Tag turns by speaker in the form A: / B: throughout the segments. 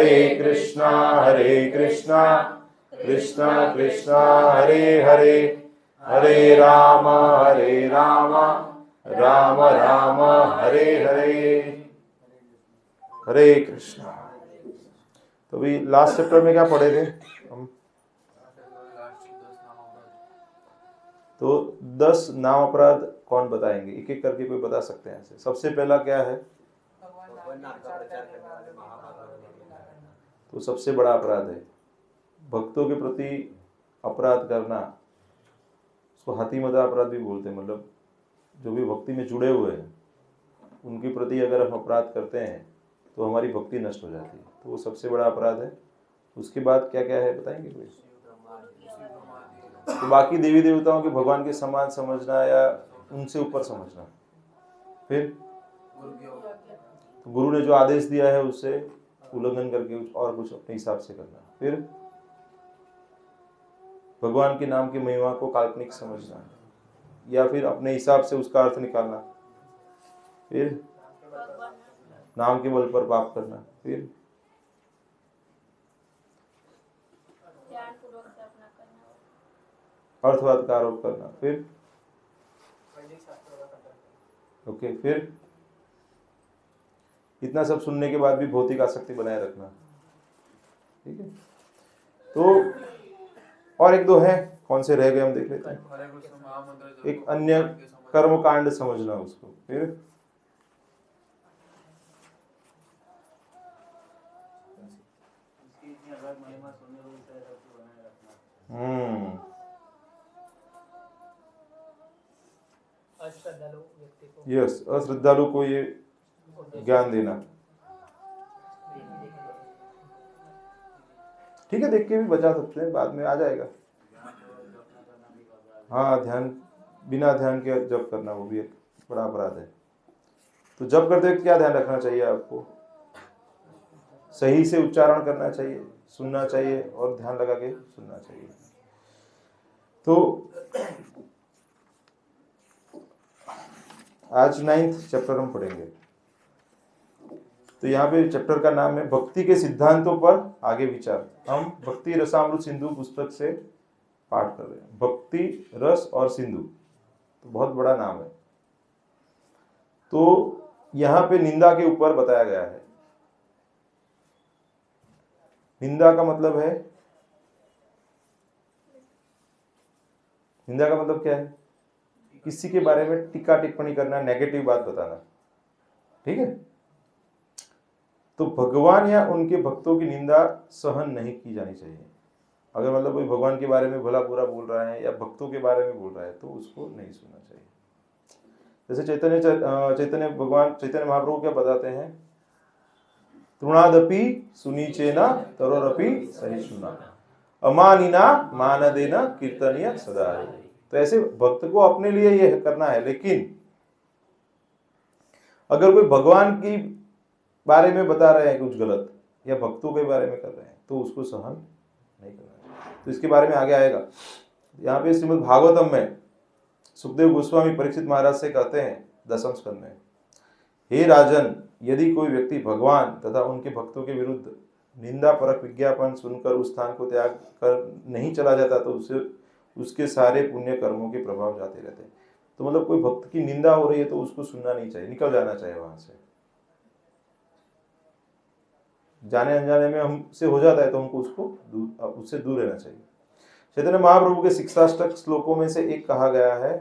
A: हरे कृष्णा कृष्णा कृष्णा हरे हरे हरे राम राम राम हरे हरे। हरे कृष्णा। तो अभी last chapter में क्या पढ़े थे हम? तो 10 नाम अपराध कौन बताएंगे? एक एक करके कोई बता सकते हैं ऐसे। सबसे पहला क्या है? तो सबसे बड़ा अपराध है भक्तों के प्रति अपराध करना। उसको हाथी मदा अपराध भी बोलते हैं। मतलब जो भी भक्ति में जुड़े हुए हैं उनके प्रति अगर हम अपराध करते हैं तो हमारी भक्ति नष्ट हो जाती है। तो वो सबसे बड़ा अपराध है। उसके बाद क्या क्या है बताएंगे कोई? तो बाकी देवी देवताओं के भगवान के समान समझना या उनसे ऊपर समझना। फिर तो गुरु ने जो आदेश दिया है उससे उल्लंघन करके और कुछ अपने हिसाब से करना। फिर भगवान के नाम की महिमा को काल्पनिक समझना या फिर अपने हिसाब से उसका अर्थ निकालना। फिर नाम के बल पर पाप करना। फिर अर्थवाद का आरोप करना। फिर ओके। फिर इतना सब सुनने के बाद भी भौतिक आसक्ति बनाए रखना। ठीक है। तो और एक दो है, कौन से रह गए हम देख लेते हैं। एक अन्य कर्म कांड समझना उसको। फिर यस, अश्रद्धालु को ये ज्ञान देना। ठीक है, देख के भी बचा सकते हैं, बाद में आ जाएगा। हाँ, ध्यान बिना ध्यान के जप करना वो भी एक बड़ा अपराध है। तो जप करते वक्त क्या ध्यान रखना चाहिए आपको? सही से उच्चारण करना चाहिए, सुनना चाहिए और ध्यान लगा के सुनना चाहिए। तो आज 9th चैप्टर हम पढ़ेंगे। तो यहाँ पे चैप्टर का नाम है भक्ति के सिद्धांतों पर आगे विचार। हम भक्ति रसामृत सिंधु पुस्तक से पाठ कर रहे हैं। भक्ति रस और सिंधु तो बहुत बड़ा नाम है। तो यहाँ पे निंदा के ऊपर बताया गया है। निंदा का मतलब है, निंदा का मतलब क्या है? किसी के बारे में टीका टिप्पणी करना, नेगेटिव बात बताना। ठीक है। तो भगवान या उनके भक्तों की निंदा सहन नहीं की जानी चाहिए। अगर मतलब कोई भगवान के बारे में भला बुरा बोल रहा है या भक्तों के बारे में बोल रहा है तो उसको नहीं सुनना चाहिए। जैसे चैतन्य भगवान चैतन्य महाप्रभु क्या बताते हैं? तृणादपि सुनीचेना तरोरपि सहिष्णुना अमानिना मानदेना कीर्तनीय सदा। तो ऐसे भक्त को अपने लिए यह करना है, लेकिन अगर कोई भगवान की बारे में बता रहे हैं कुछ गलत या भक्तों के बारे में कर रहे हैं तो उसको सहन नहीं करना। तो इसके बारे में आगे आएगा। यहाँ पे श्रीमद् भागवतम में सुखदेव गोस्वामी परीक्षित महाराज से कहते हैं 10वें स्कंद में, हे राजन, यदि कोई व्यक्ति भगवान तथा उनके भक्तों के विरुद्ध निंदा परक विज्ञापन सुनकर उस स्थान को त्याग कर नहीं चला जाता तो उसके सारे पुण्य कर्मों के प्रभाव जाते रहते हैं। तो मतलब कोई भक्त की निंदा हो रही है तो उसको सुनना नहीं चाहिए, निकल जाना चाहिए वहां से। जाने अनजाने में हमसे हो जाता है तो हमको उससे दूर रहना चाहिए। चैतन्य महाप्रभु के शिक्षाष्टक श्लोकों में से एक कहा गया है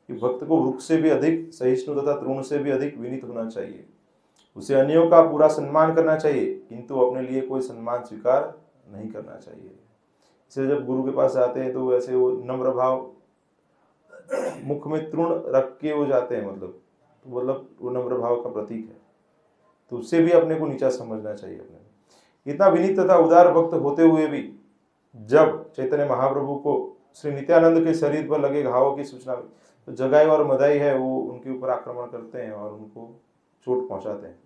A: कि भक्त को वृक्ष से भी अधिक सहिष्णु तथा तृण से भी अधिक विनीत होना चाहिए। उसे अन्यों का पूरा सम्मान करना चाहिए किंतु अपने लिए कोई सम्मान स्वीकार नहीं करना चाहिए। इसलिए जब गुरु के पास जाते हैं तो वैसे वो नम्र भाव, मुख में तृण रख के वो जाते हैं, मतलब वो नम्र भाव का प्रतीक है। तो उससे भी अपने को नीचा समझना चाहिए। अपने इतना विनीत तथा उदार भक्त होते हुए भी जब चैतन्य महाप्रभु को श्री नित्यानंद के शरीर पर लगे घावों की सूचना, तो जगाई और मदाई है वो उनके ऊपर आक्रमण करते हैं और उनको चोट पहुंचाते हैं।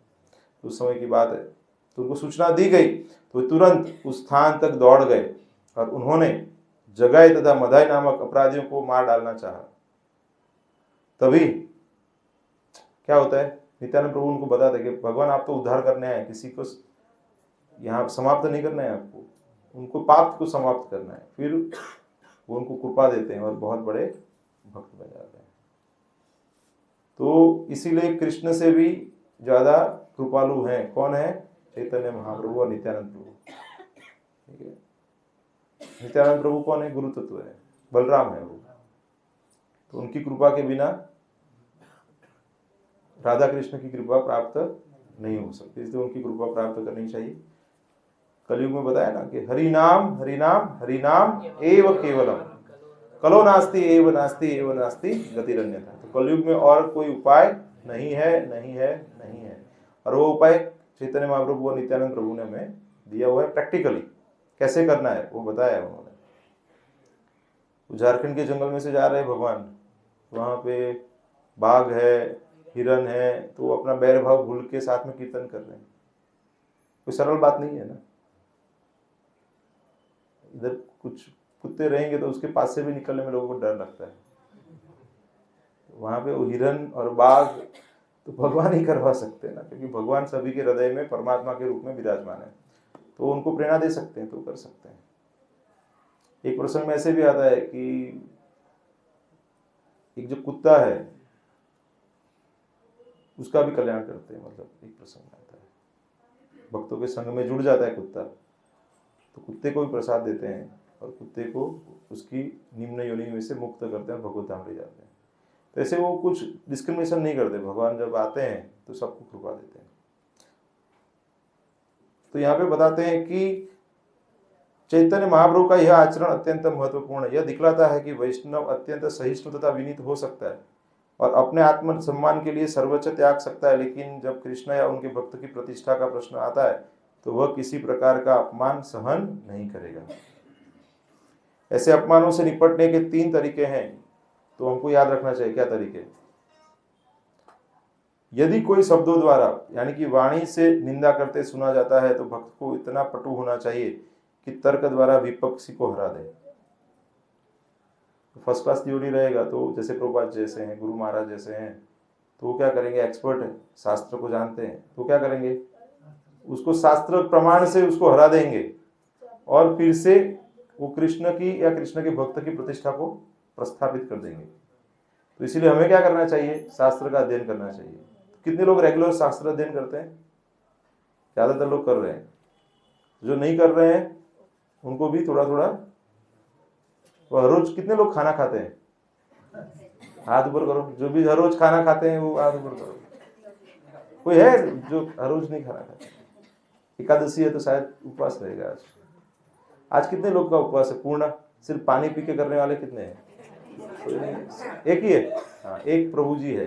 A: तो उस समय की बात है, तो उनको सूचना दी गई तो तुरंत उस स्थान तक दौड़ गए और उन्होंने जगाई तथा मदाई नामक अपराधियों को मार डालना चाहा। तभी क्या होता है, नित्यानंद प्रभु उनको बताते कि भगवान आप तो उद्धार करने आए, किसी को यहाँ समाप्त नहीं करना है आपको, उनको पाप को समाप्त करना है, फिर वो उनको कृपा देते हैं और बहुत बड़े भक्त बन जाते हैं। तो इसीलिए कृष्ण से भी ज़्यादा कृपालु हैं कौन है? चैतन्य महाप्रभु और नित्यानंद प्रभु। ठीक है, नित्यानंद प्रभु कौन है? गुरु तत्व है, बलराम है वो। तो उनकी कृपा के बिना राधा कृष्ण की कृपा प्राप्त नहीं हो सकती, इसलिए उनकी कृपा प्राप्त करनी चाहिए। कलयुग में बताया ना कि हरि नाम हरि नाम हरि नाम एव केवलम, कलो नास्ति एव नास्ति एव नास्ति गतिरन्यथा। तो कलयुग में और कोई उपाय नहीं है, नहीं है, नहीं है। और वो उपाय चैतन्य महाप्रभु और नित्यानंद प्रभु ने हमें दिया हुआ है, प्रैक्टिकली कैसे करना है वो बताया है उन्होंने। झारखंड के जंगल में से जा रहे हैं भगवान, वहाँ पे बाघ है, हिरन है, तो वो अपना बैर भाव भूल के साथ में कीर्तन कर रहे हैं। कोई सरल बात नहीं है ना। इधर कुछ कुत्ते रहेंगे तो उसके पास से भी निकलने में लोगों को डर लगता है, वहाँ पे वो हिरन और बाघ तो भगवान ही करवा सकते हैं ना, क्योंकि भगवान सभी के हृदय में परमात्मा के रूप में विराजमान है, तो उनको प्रेरणा दे सकते हैं तो कर सकते हैं। एक प्रसंग में ऐसे भी आता है कि एक जो कुत्ता है उसका भी कल्याण करते हैं, मतलब एक प्रसंग में आता है, भक्तों के संग में जुड़ जाता है कुत्ता, तो कुत्ते को भी प्रसाद देते हैं और कुत्ते को उसकी निम्न योनि में से मुक्त करते हैं, भगवत धाम ले जाते हैं। तो ऐसे वो कुछ डिस्क्रिमिनेशन नहीं करते, भगवान जब आते हैं तो सबको कृपा देते हैं। तो यहाँ पे बताते हैं कि चैतन्य महाप्रभु का यह आचरण अत्यंत महत्वपूर्ण है। यह दिखलाता है कि वैष्णव अत्यंत सहिष्णु तथा विनीत हो सकता है और अपने आत्म सम्मान के लिए सर्वोच्च त्याग सकता है, लेकिन जब कृष्ण या उनके भक्त की प्रतिष्ठा का प्रश्न आता है तो वह किसी प्रकार का अपमान सहन नहीं करेगा। ऐसे अपमानों से निपटने के 3 तरीके हैं, तो हमको याद रखना चाहिए। क्या तरीके? यदि कोई शब्दों द्वारा यानी कि वाणी से निंदा करते सुना जाता है तो भक्त को इतना पटु होना चाहिए कि तर्क द्वारा विपक्षी को हरा दे। फर्स्ट क्लास थ्योरी रहेगा तो जैसे प्रभुपाद जैसे हैं, गुरु महाराज जैसे हैं, तो वो क्या करेंगे? एक्सपर्ट है, शास्त्र को जानते हैं, तो क्या करेंगे? उसको शास्त्र प्रमाण से उसको हरा देंगे और फिर से वो कृष्ण की या कृष्ण के भक्त की प्रतिष्ठा को प्रस्थापित कर देंगे। तो इसीलिए हमें क्या करना चाहिए? शास्त्र का अध्ययन करना चाहिए। कितने लोग रेगुलर शास्त्र अध्ययन करते हैं? ज्यादातर लोग कर रहे हैं। जो नहीं कर रहे हैं उनको भी थोड़ा थोड़ा। हर रोज कितने लोग खाना खाते हैं? हाथ ऊपर करो। जो भी हर रोज खाना खाते हैं वो हाथ ऊपर करो। कोई है जो हर रोज नहीं खाना खाते? एकादशी है तो शायद उपवास रहेगा आज। आज कितने लोग का उपवास है पूर्ण? सिर्फ पानी पी के करने वाले कितने हैं? एक ही है। हाँ, एक प्रभु जी है।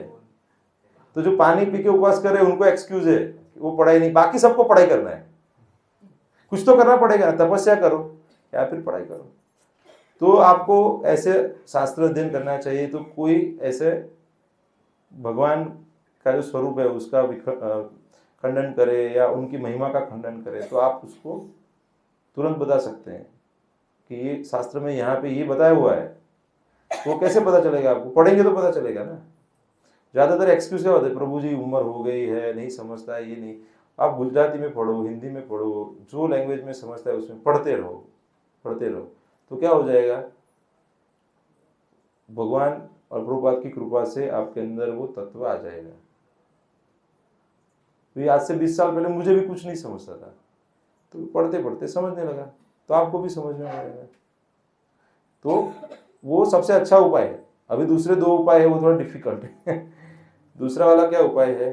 A: तो जो पानी पी के उपवास कर रहे हैं उनको एक्सक्यूज है, वो पढ़ाई नहीं, बाकी सबको पढ़ाई करना है। कुछ तो करना पड़ेगा, तपस्या करो या फिर पढ़ाई करो। तो आपको ऐसे शास्त्र अध्ययन करना चाहिए। तो कोई ऐसे भगवान का जो स्वरूप है उसका खंडन करे या उनकी महिमा का खंडन करे तो आप उसको तुरंत बता सकते हैं कि ये शास्त्र में यहाँ पे ये बताया हुआ है। वो कैसे पता चलेगा आपको? पढ़ेंगे तो पता चलेगा ना। ज़्यादातर एक्सक्यूज क्या होता है? प्रभु जी उम्र हो गई है, नहीं समझता है, ये नहीं। आप गुजराती में पढ़ो, हिंदी में पढ़ो, जो लैंग्वेज में समझता है उसमें पढ़ते रहो, पढ़ते रहो। तो क्या हो जाएगा? भगवान और प्रभुपाद की कृपा से आपके अंदर वो तत्व आ जाएगा। तो आज से 20 साल पहले मुझे भी कुछ नहीं समझता था, तो पढ़ते पढ़ते समझने लगा, तो आपको भी समझ में आएगा। तो वो सबसे अच्छा उपाय है। अभी दूसरे 2 उपाय है वो थोड़ा डिफिकल्ट है। दूसरा वाला क्या उपाय है?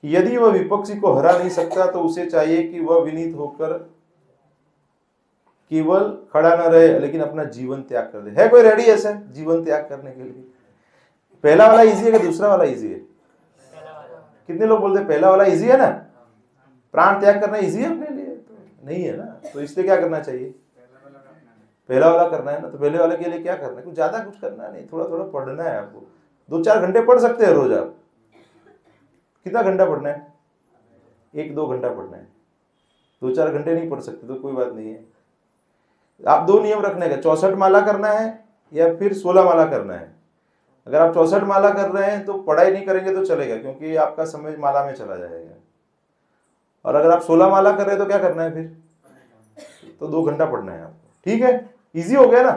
A: यदि वह विपक्षी को हरा नहीं सकता तो उसे चाहिए कि वह विनीत होकर केवल खड़ा न रहे लेकिन अपना जीवन त्याग कर दे। है कोई रेडी ऐसा जीवन त्याग करने के लिए? पहला वाला इजी है कि दूसरा वाला इजी है? कितने लोग बोलते हैं पहला वाला इजी है ना? प्राण त्याग करना इजी है अपने लिए? तो नहीं है ना। तो इसलिए क्या करना चाहिए? पहला वाला करना है ना। तो पहले वाले के लिए क्या करना है? कुछ ज्यादा कुछ करना नहीं, थोड़ा थोड़ा पढ़ना है आपको। 2-4 घंटे पढ़ सकते हैं रोज आप। कितना घंटा पढ़ना है? 1-2 घंटा पढ़ना है। 2-4 घंटे नहीं पढ़ सकते तो कोई बात नहीं है। आप 2 नियम रखने का, 64 माला करना है या फिर 16 माला करना है। अगर आप 64 माला कर रहे हैं तो पढ़ाई नहीं करेंगे तो चलेगा, क्योंकि आपका समय माला में चला जाएगा। और अगर आप 16 माला कर रहे हैं तो क्या करना है फिर, तो 2 घंटा पढ़ना है आपको। ठीक है, इजी हो गया ना।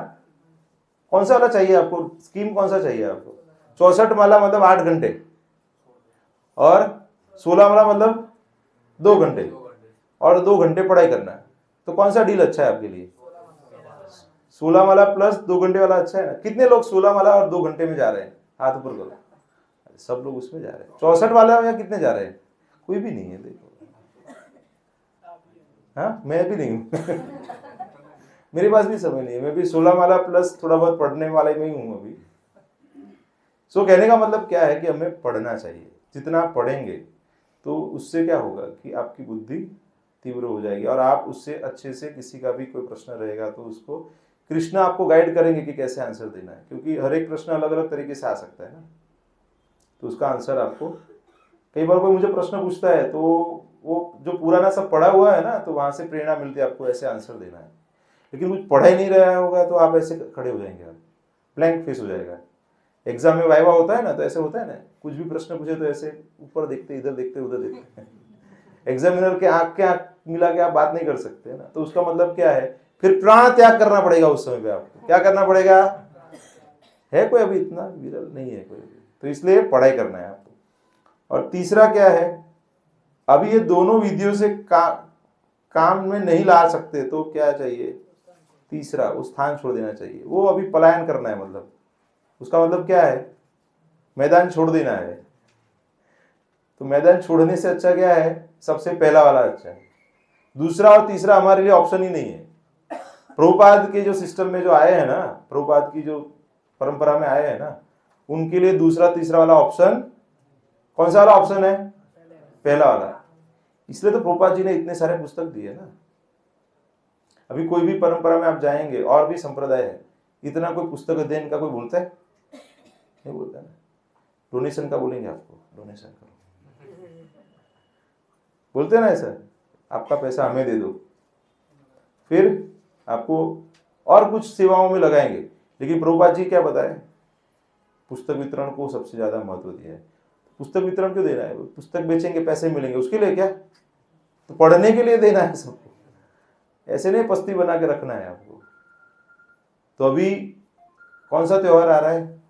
A: कौन सा वाला चाहिए आपको, स्कीम कौन सा चाहिए आपको? 64 माला मतलब 8 घंटे और 16 माला मतलब 2 घंटे और 2 घंटे पढ़ाई करना है। तो कौन सा डील अच्छा है आपके लिए? 16 माला प्लस 2 घंटे वाला अच्छा है ना। कितने लोग 16 माला और 2 घंटे में जा रहे हैं, हाथ ऊपर करो। सब लोग उसमें जा रहे हैं। 64 वाला में कितने जा रहे हैं? कोई भी नहीं है, देखो। हाँ, मैं भी नहीं हूँ मेरे पास भी समय नहीं है, मैं भी 16 माला प्लस थोड़ा बहुत पढ़ने वाले में ही हूँ अभी। सो कहने का मतलब क्या है कि हमें पढ़ना चाहिए। जितना आप पढ़ेंगे तो उससे क्या होगा कि आपकी बुद्धि तीव्र हो जाएगी और आप उससे अच्छे से, किसी का भी कोई प्रश्न रहेगा तो उसको कृष्ण आपको गाइड करेंगे कि कैसे आंसर देना है, क्योंकि हर एक प्रश्न अलग अलग तरीके से आ सकता है ना। तो उसका आंसर आपको, कई बार कोई मुझे प्रश्न पूछता है तो वो जो पुराना सब पढ़ा हुआ है ना, तो वहां से प्रेरणा मिलती है आपको ऐसे आंसर देना है। लेकिन कुछ पढ़ा ही नहीं रहा होगा तो आप ऐसे खड़े हो जाएंगे, आप ब्लैंक फेस हो जाएगा। एग्जाम में वाइवा होता है ना, तो ऐसे होता है ना, कुछ भी प्रश्न पूछे तो ऐसे ऊपर देखते, इधर देखते, उधर देखते एग्जामिनर के आंख मिला के आप बात नहीं कर सकते ना। तो उसका मतलब क्या है, फिर प्राण त्याग करना पड़ेगा उस समय पे। आपको क्या करना पड़ेगा? है कोई अभी इतना विरल नहीं है कोई, तो इसलिए पढ़ाई करना है आपको। और तीसरा क्या है, अभी ये दोनों विधियों से काम में नहीं ला सकते तो क्या चाहिए? तीसरा, वो स्थान छोड़ देना चाहिए। वो अभी पलायन करना है, मतलब उसका मतलब क्या है, मैदान छोड़ देना है। तो मैदान छोड़ने से अच्छा क्या है, सबसे पहला वाला अच्छा है। दूसरा और तीसरा हमारे लिए ऑप्शन ही नहीं है। प्रभुपाद के जो सिस्टम में जो आए हैं ना, प्रभुपाद की जो परंपरा में आए हैं ना, उनके लिए दूसरा तीसरा वाला ऑप्शन, कौन सा वाला ऑप्शन है? पहला वाला। इसलिए तो प्रभुपाद जी ने इतने सारे पुस्तक दिए ना। अभी कोई भी परंपरा में आप जाएंगे, और भी संप्रदाय है, इतना कोई पुस्तक अध्ययन का कोई बोलता है? नहीं बोलता ना। डोनेशन का बोलेंगे आपको, डोनेशन करो, बोलते हैं ना ऐसा, आपका पैसा हमें दे दो, फिर आपको और कुछ सेवाओं में लगाएंगे। लेकिन प्रभुपाद जी क्या बताए, पुस्तक वितरण को सबसे ज्यादा महत्व दिया है। पुस्तक वितरण क्यों देना है? पुस्तक बेचेंगे पैसे मिलेंगे, उसके लिए क्या? तो पढ़ने के लिए देना है सबको, ऐसे नहीं पस्ती बना के रखना है आपको। तो अभी कौन सा त्योहार आ रहा है,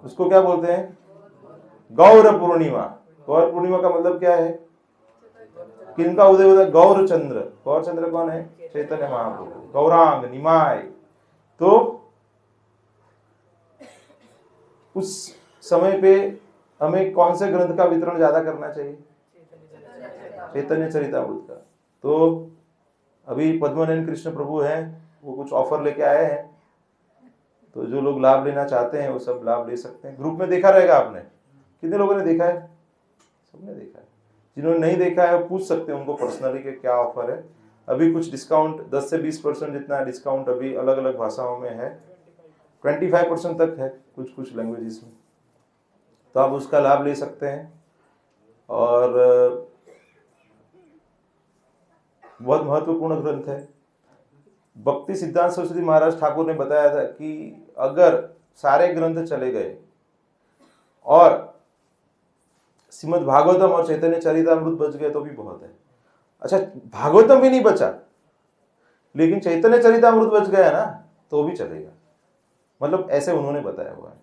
A: उसको क्या बोलते हैं? गौर पूर्णिमा। गौर पूर्णिमा का मतलब क्या है? किनका उदय होता है? गौर चंद्र। गौर चंद्र कौन है? चैतन्य महाप्रभु, गौरांग निमाय। तो उस समय पे हमें कौन से ग्रंथ का वितरण ज्यादा करना चाहिए? चैतन्य चरितामृत का। तो अभी पद्मनाभ कृष्ण प्रभु हैं, वो कुछ ऑफर लेके आए हैं, तो जो लोग लाभ लेना चाहते हैं वो सब लाभ ले सकते हैं। ग्रुप में देखा रहेगा आपने, कितने लोगों ने देखा है? सबने देखा है। जिन्होंने नहीं देखा है वो पूछ सकते हैं उनको पर्सनली कि क्या ऑफर है। अभी कुछ डिस्काउंट 10 से 20% जितना डिस्काउंट अभी अलग अलग भाषाओं में है, 25% तक है कुछ कुछ लैंग्वेजेस में, तो आप उसका लाभ ले सकते हैं। और बहुत महत्वपूर्ण ग्रंथ है। भक्ति सिद्धांत सरस्वती महाराज ठाकुर ने बताया था कि अगर सारे ग्रंथ चले गए और श्रीमद् भागवतम और चैतन्य चरितामृत बच गए तो भी बहुत है। अच्छा, भागवतम भी नहीं बचा लेकिन चैतन्य चरितामृत बच गया ना, तो भी चलेगा। मतलब ऐसे उन्होंने बताया हुआ है।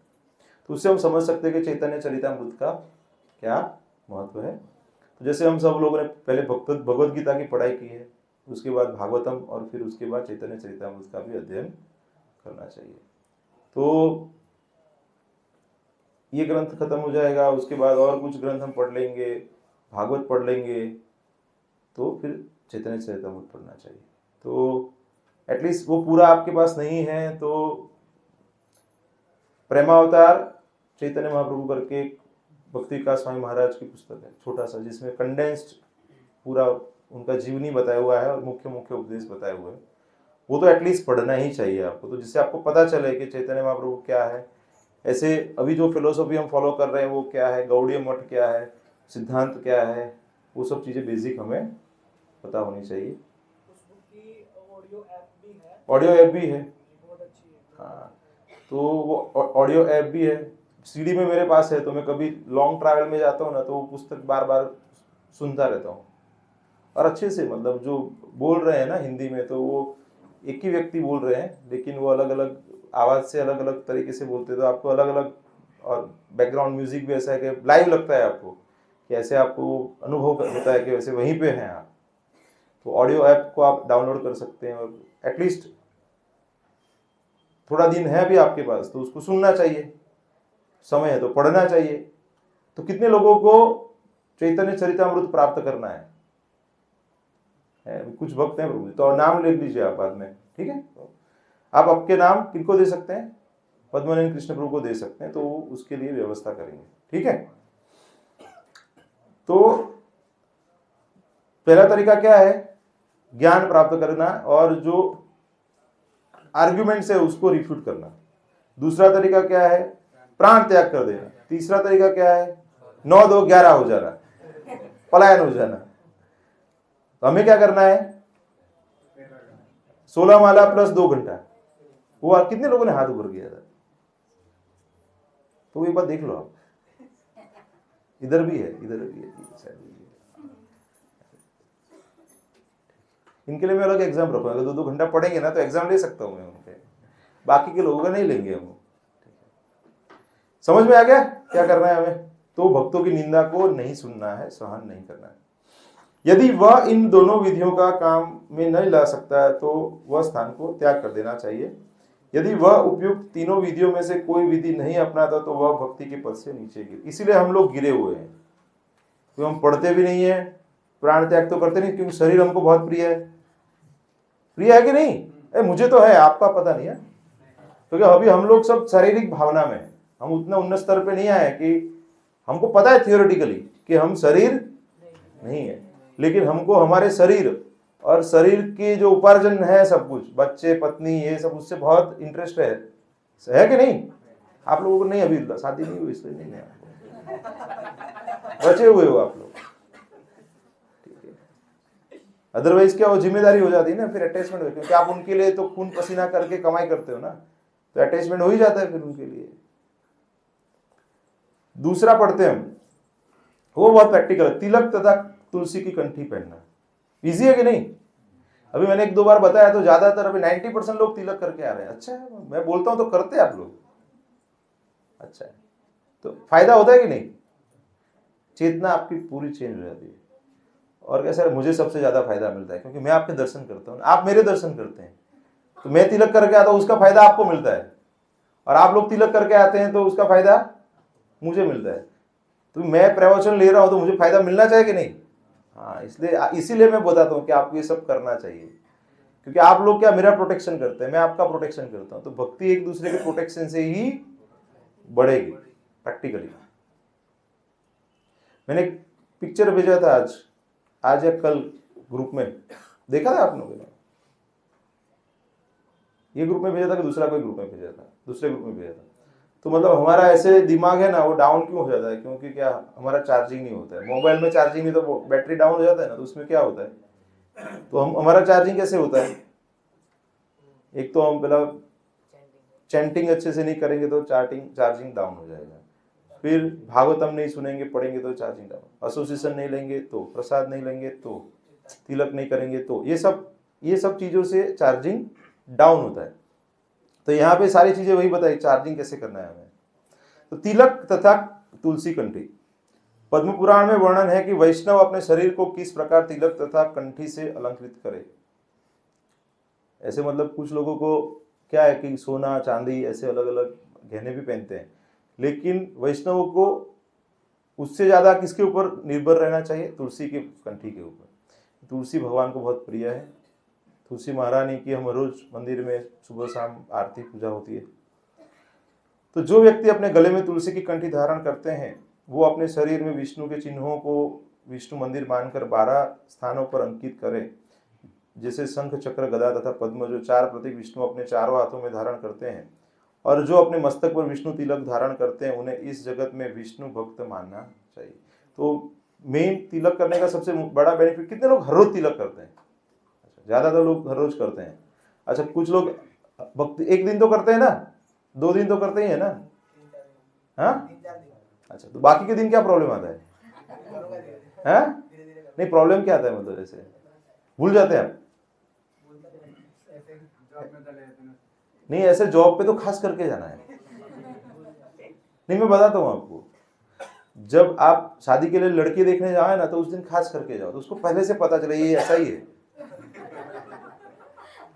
A: तो उससे हम समझ सकते हैं कि चैतन्य चरितामृत का क्या महत्व है। तो जैसे हम सब लोगों ने पहले भगवत गीता की पढ़ाई की है, उसके बाद भागवतम और फिर उसके बाद चैतन्य चरितामृत का भी अध्ययन करना चाहिए। तो ये ग्रंथ खत्म हो जाएगा, उसके बाद और कुछ ग्रंथ हम पढ़ लेंगे, भागवत पढ़ लेंगे, तो फिर चैतन्य चरितामृत पढ़ना चाहिए। तो एटलीस्ट वो पूरा आपके पास नहीं है तो प्रेमावतार चैतन्य महाप्रभु करके भक्ति विकास स्वामी महाराज की पुस्तक है, छोटा सा, जिसमें कंडेंस्ड पूरा उनका जीवनी बताया हुआ है और मुख्य मुख्य उपदेश बताए हुए हैं। वो तो एटलीस्ट पढ़ना ही चाहिए आपको, तो जिससे आपको पता चले कि चैतन्य महाप्रभु क्या है। ऐसे अभी जो फिलोसॉफी हम फॉलो कर रहे हैं वो क्या है, गौड़ीय मठ क्या है, सिद्धांत क्या है, वो सब चीज़ें बेसिक हमें पता होनी चाहिए। ऑडियो ऐप भी है, हाँ, तो वो ऑडियो ऐप भी है। सीडी में मेरे पास है, तो मैं कभी लॉन्ग ट्रैवल में जाता हूँ ना, तो वो पुस्तक बार बार सुनता रहता हूँ, और अच्छे से, मतलब जो बोल रहे हैं ना हिंदी में, तो वो एक ही व्यक्ति बोल रहे हैं, लेकिन वो अलग अलग आवाज़ से अलग अलग तरीके से बोलते हैं, तो आपको अलग अलग, और बैकग्राउंड म्यूजिक भी ऐसा है कि लाइव लगता है आपको, कि ऐसे आपको अनुभव होता है कि वैसे वहीं पे हैं आप। तो ऑडियो ऐप को आप डाउनलोड कर सकते हैं, और एटलीस्ट थोड़ा दिन है भी आपके पास तो उसको सुनना चाहिए, समय है तो पढ़ना चाहिए। तो कितने लोगों को चैतन्य चरितामृत प्राप्त करना है? कुछ भक्त हैं प्रभु, तो नाम ले लीजिए आप बाद में, ठीक है। आप आपके नाम किनको दे सकते हैं? पद्मनाभ कृष्ण प्रभु को दे सकते हैं, तो वो उसके लिए व्यवस्था करेंगे, ठीक है। तो पहला तरीका क्या है? ज्ञान प्राप्त करना, और जो आर्ग्यूमेंट्स है उसको रिफ्यूट करना। दूसरा तरीका क्या है? प्राण त्याग कर देना। तीसरा तरीका क्या है? 9 2 11 हो जाना, पलायन हो जाना। तो हमें क्या करना है? 16 माला प्लस 2 घंटा। वो कितने लोगों ने हाथ ऊपर किया था? तो एक बार देख लो आप, इधर भी है, इधर भी है, इनके लिए मैं अलग एग्जाम रखूंगा। अगर 2 घंटा पढ़ेंगे ना तो एग्जाम ले सकता हूं मैं उनके, बाकी के लोगों का नहीं लेंगे हम। समझ में आ गया क्या करना है हमें? तो भक्तों की निंदा को नहीं सुनना है, सहन नहीं करना है। यदि वह इन दोनों विधियों का काम में नहीं ला सकता है तो वह स्थान को त्याग कर देना चाहिए। यदि वह उपयुक्त तीनों विधियों में से कोई विधि नहीं अपनाता तो वह भक्ति के पद से नीचे गिर। इसीलिए हम लोग गिरे हुए हैं, क्योंकि हम पढ़ते भी नहीं है, प्राण त्याग तो करते नहीं, क्योंकि शरीर हमको बहुत प्रिय है। प्रिय है कि नहीं? मुझे तो है, आपका पता नहीं है, क्योंकि अभी हम लोग सब शारीरिक भावना में, हम उतना उन्नत स्तर पे नहीं आए कि हमको पता है थियोरेटिकली कि हम शरीर नहीं है, लेकिन हमको हमारे शरीर और शरीर के जो उपार्जन है, सब कुछ, बच्चे पत्नी, ये सब, उससे बहुत इंटरेस्ट है कि नहीं? आप लोगों को नहीं, अभी शादी नहीं हुई इसलिए नहीं है, बचे हुए हो आप लोग, ठीक है। अदरवाइज क्या वो जिम्मेदारी हो जाती है ना, फिर अटैचमेंट हो, क्योंकि आप उनके लिए तो खून पसीना करके कमाई करते हो ना, तो अटैचमेंट हो ही जाता है फिर उनके लिए। दूसरा पढ़ते हैं हम, वो बहुत प्रैक्टिकल, तिलक तथा तुलसी की कंठी पहनना। इजी है कि नहीं? अभी मैंने 1-2 बार बताया, तो ज्यादातर अभी 90% लोग तिलक करके आ रहे हैं। अच्छा है, मैं बोलता हूं तो करते आप लोग, अच्छा है। तो फायदा होता है कि नहीं? चेतना आपकी पूरी चेंज हो जाती है। और कैसा है, मुझे सबसे ज्यादा फायदा मिलता है, क्योंकि मैं आपके दर्शन करता हूँ, आप मेरे दर्शन करते हैं, तो मैं तिलक करके आता हूँ, उसका फायदा आपको मिलता है, और आप लोग तिलक करके आते हैं तो उसका फायदा मुझे मिलता है। तो मैं प्रवचन ले रहा हूं तो मुझे फायदा मिलना चाहिए कि नहीं? हाँ, इसीलिए मैं बताता हूँ कि आपको ये सब करना चाहिए, क्योंकि आप लोग क्या मेरा प्रोटेक्शन करते हैं, मैं आपका प्रोटेक्शन करता हूँ, तो भक्ति एक दूसरे के प्रोटेक्शन से ही बढ़ेगी प्रैक्टिकली। मैंने एक पिक्चर भेजा था आज या कल ग्रुप में, देखा था आप लोगों ने? ये ग्रुप में भेजा था कि दूसरा कोई ग्रुप में भेजा था? दूसरे ग्रुप में भेजा था। तो मतलब हमारा ऐसे दिमाग है ना, वो डाउन क्यों हो जाता है? क्योंकि क्या, हमारा चार्जिंग नहीं होता है। मोबाइल में चार्जिंग नहीं तो बैटरी डाउन हो जाता है ना, तो उसमें क्या होता है, तो हमारा चार्जिंग कैसे होता है? एक तो हम पहला चैंटिंग अच्छे से नहीं करेंगे तो चार्जिंग डाउन हो जाएगा, फिर भागवतम नहीं सुनेंगे पढ़ेंगे तो चार्जिंग डाउन, एसोसिएशन नहीं लेंगे तो, प्रसाद नहीं लेंगे तो, तिलक नहीं करेंगे तो, ये सब चीजों से चार्जिंग डाउन होता है। तो यहाँ पे सारी चीजें वही बताई, चार्जिंग कैसे करना है हमें। तो तिलक तथा तुलसी कंठी, पद्म पुराण में वर्णन है कि वैष्णव अपने शरीर को किस प्रकार तिलक तथा कंठी से अलंकृत करे। ऐसे मतलब कुछ लोगों को क्या है कि सोना चांदी ऐसे अलग अलग गहने भी पहनते हैं, लेकिन वैष्णवों को उससे ज्यादा किसके ऊपर निर्भर रहना चाहिए? तुलसी की कंठी के ऊपर। तुलसी भगवान को बहुत प्रिय है। तुलसी महारानी की हम रोज मंदिर में सुबह शाम आरती पूजा होती है। तो जो व्यक्ति अपने गले में तुलसी की कंठी धारण करते हैं, वो अपने शरीर में विष्णु के चिन्हों को विष्णु मंदिर मानकर 12 स्थानों पर अंकित करें, जैसे शंख चक्र गदा तथा पद्म, जो 4 प्रतीक विष्णु अपने चारों हाथों में धारण करते हैं, और जो अपने मस्तक पर विष्णु तिलक धारण करते हैं, उन्हें इस जगत में विष्णु भक्त मानना चाहिए। तो मेन तिलक करने का सबसे बड़ा बेनिफिट, कितने लोग हर रोज तिलक करते हैं? ज्यादातर लोग हर रोज करते हैं। अच्छा, कुछ लोग भक्ति एक दिन तो करते हैं ना, 2 दिन तो करते ही है ना? हाँ, अच्छा, तो बाकी के दिन क्या प्रॉब्लम आता है? हाँ, नहीं, प्रॉब्लम क्या आता है मतलब ऐसे भूल जाते हैं आप? नहीं, ऐसे जॉब पे तो खास करके जाना है। नहीं, मैं बताता हूँ आपको, जब आप शादी के लिए लड़की देखने जाओ ना तो उस दिन खास करके जाओ, तो उसको पहले से पता चले ये ऐसा ही है।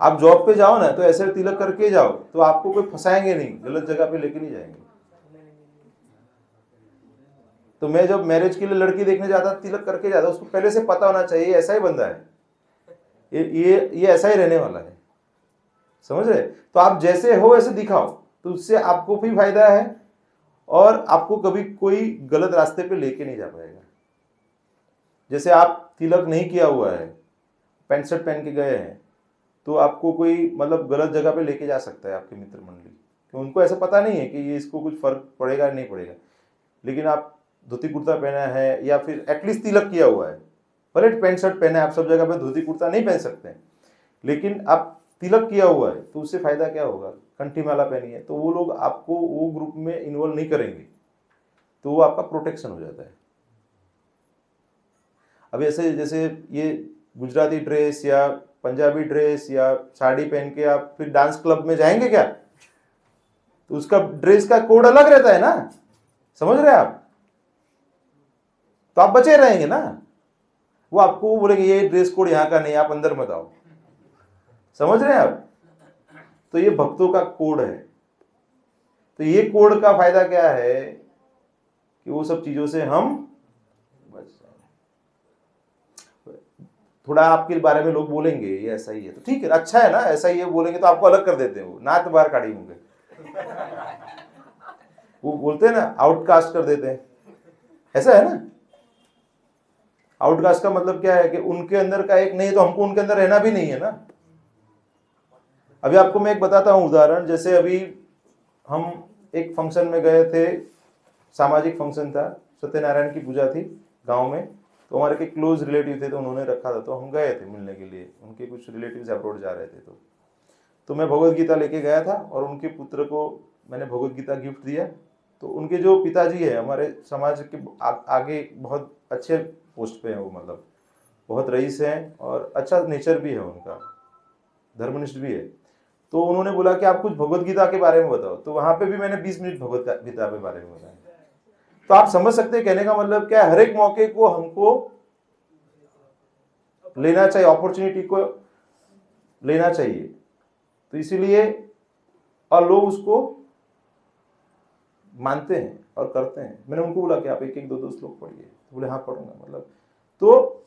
A: आप जॉब पे जाओ ना तो ऐसे तिलक करके जाओ, तो आपको कोई फंसाएंगे नहीं, गलत जगह पे लेके नहीं जाएंगे। तो मैं जब मैरिज के लिए लड़की देखने जाता, तिलक करके जाता, उसको पहले से पता होना चाहिए ये ऐसा ही बंदा है, ये ऐसा ही रहने वाला है, समझ रहे? तो आप जैसे हो वैसे दिखाओ, तो उससे आपको भी फायदा है और आपको कभी कोई गलत रास्ते पे लेके नहीं जा पाएगा। जैसे आप तिलक नहीं किया हुआ है, पैंट शर्ट पहन के गए हैं, तो आपको कोई मतलब गलत जगह पे लेके जा सकता है आपके मित्र मंडली, तो उनको ऐसा पता नहीं है कि ये इसको कुछ फर्क पड़ेगा नहीं पड़ेगा। लेकिन आप धोती कुर्ता पहना है या फिर एटलीस्ट तिलक किया हुआ है, भले पैंट शर्ट पहना है, आप सब जगह पे धोती कुर्ता नहीं पहन सकते हैं, लेकिन आप तिलक किया हुआ है तो उससे फायदा क्या होगा? कंठी माला पहनी है तो वो लोग आपको वो ग्रुप में इन्वॉल्व नहीं करेंगे, तो वो आपका प्रोटेक्शन हो जाता है। अब ऐसे जैसे ये गुजराती ड्रेस या पंजाबी ड्रेस या साड़ी पहन के आप फिर डांस क्लब में जाएंगे क्या? तो उसका ड्रेस का कोड अलग रहता है ना, समझ रहे हैं आप? तो आप बचे रहेंगे ना, वो आपको बोलेंगे ये ड्रेस कोड यहाँ का नहीं, आप अंदर मत आओ, समझ रहे हैं आप? तो ये भक्तों का कोड है। तो ये कोड का फायदा क्या है कि वो सब चीजों से हम बच जाए। थोड़ा आपके बारे में लोग बोलेंगे ये ऐसा ही है, तो ठीक है, अच्छा है ना, ऐसा ही है बोलेंगे तो आपको अलग कर देते हैं, वो नात बाहर काढ़ी होंगे, वो बोलते हैं ना आउटकास्ट कर देते हैं, ऐसा है ना। आउटकास्ट का मतलब क्या है कि उनके अंदर का एक नहीं, तो हमको उनके अंदर रहना भी नहीं है ना। अभी आपको मैं एक बताता हूं उदाहरण, जैसे अभी हम एक फंक्शन में गए थे, सामाजिक फंक्शन था, सत्यनारायण की पूजा थी गांव में, तो हमारे के क्लोज रिलेटिव थे तो उन्होंने रखा था, तो हम गए थे मिलने के लिए, उनके कुछ रिलेटिव्स अब्रॉड जा रहे थे, तो मैं भगवत गीता लेके गया था और उनके पुत्र को मैंने भगवत गीता गिफ्ट दिया। तो उनके जो पिताजी है हमारे समाज के आगे बहुत अच्छे पोस्ट पे हैं, वो मतलब बहुत रईस हैं और अच्छा नेचर भी है उनका, धर्मनिष्ठ भी है। तो उन्होंने बोला कि आप कुछ भगवत गीता के बारे में बताओ, तो वहां पे भी मैंने 20 मिनट भगवत गीता के बारे में बताया। तो आप समझ सकते हैं कहने का मतलब क्या है, हर एक मौके को हमको लेना चाहिए, अपॉर्चुनिटी को लेना चाहिए। तो इसीलिए और लोग उसको मानते हैं और करते हैं। मैंने उनको बोला कि आप एक एक दो श्लोक पढ़िए, तो बोले हाँ पढ़ूंगा, मतलब। तो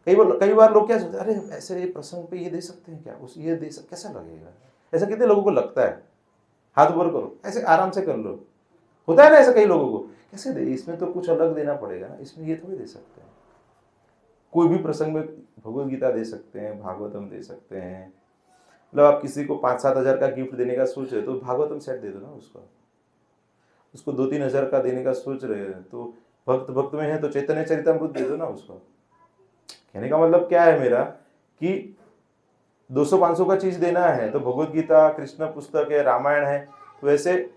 A: कई बार लोग क्या सोचते हैं, अरे ऐसे प्रसंग पे ये दे सकते हैं क्या, उस ये दे सकते, कैसा लगेगा? ऐसा कितने लोगों को लगता है? हाथ ऊपर करो, ऐसे आराम से कर लो, होता है ना ऐसा कई लोगों को, कैसे दे, इसमें तो कुछ अलग देना पड़ेगा ना, इसमें ये थोड़ी दे सकते हैं। कोई भी प्रसंग में भगवत गीता दे सकते हैं, भागवतम दे सकते हैं। मतलब आप किसी को 5-7 हजार का गिफ्ट देने का सोच रहे तो भागवतम सेट दे दो ना उसको 2-3 हजार का देने का सोच रहे हैं तो भक्त में है तो चैतन्य चरितमृत दे दो ना उसको। कहने का मतलब क्या है मेरा कि 200-500 का चीज देना है तो भगवत गीता, कृष्ण पुस्तक है, रामायण है, तो वैसे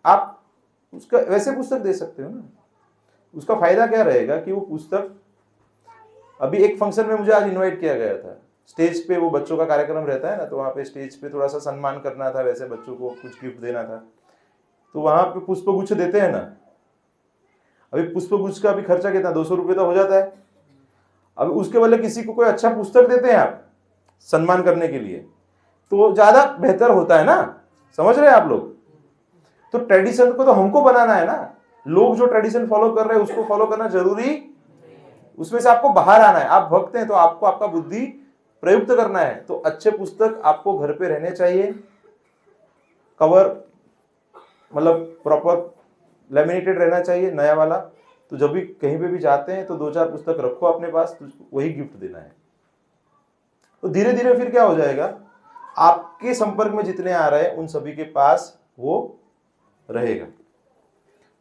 A: आप उसका वैसे पुस्तक दे सकते हो ना। उसका फायदा क्या रहेगा कि वो पुस्तक, अभी एक फंक्शन में मुझे आज इनवाइट किया गया था, स्टेज पे वो बच्चों का कार्यक्रम रहता है ना, तो वहाँ पे स्टेज पे थोड़ा सा सम्मान करना था, वैसे बच्चों को कुछ गिफ्ट देना था, तो वहां पे पुष्पगुच्छ देते हैं ना। अभी पुष्पगुच्छ का भी खर्चा कितना, 200 रुपये तो हो जाता है। अब उसके बदले किसी को कोई अच्छा पुस्तक देते हैं आप सम्मान करने के लिए, तो ज्यादा बेहतर होता है ना, समझ रहे हैं आप लोग? तो ट्रेडिशन को तो हमको बनाना है ना, लोग जो ट्रेडिशन फॉलो कर रहे हैं उसको फॉलो करना जरूरी, उसमें से आपको बाहर आना है। आप भक्त हैं तो आपको आपका बुद्धि प्रयुक्त करना है, तो अच्छे पुस्तक आपको घर पे रहने चाहिए, कवर मतलब प्रॉपर लैमिनेटेड रहना चाहिए, नया वाला। तो जब भी कहीं पे भी जाते हैं तो 2-4 पुस्तक रखो अपने पास, तो वही गिफ्ट देना है। तो धीरे धीरे फिर क्या हो जाएगा, आपके संपर्क में जितने आ रहे हैं उन सभी के पास वो रहेगा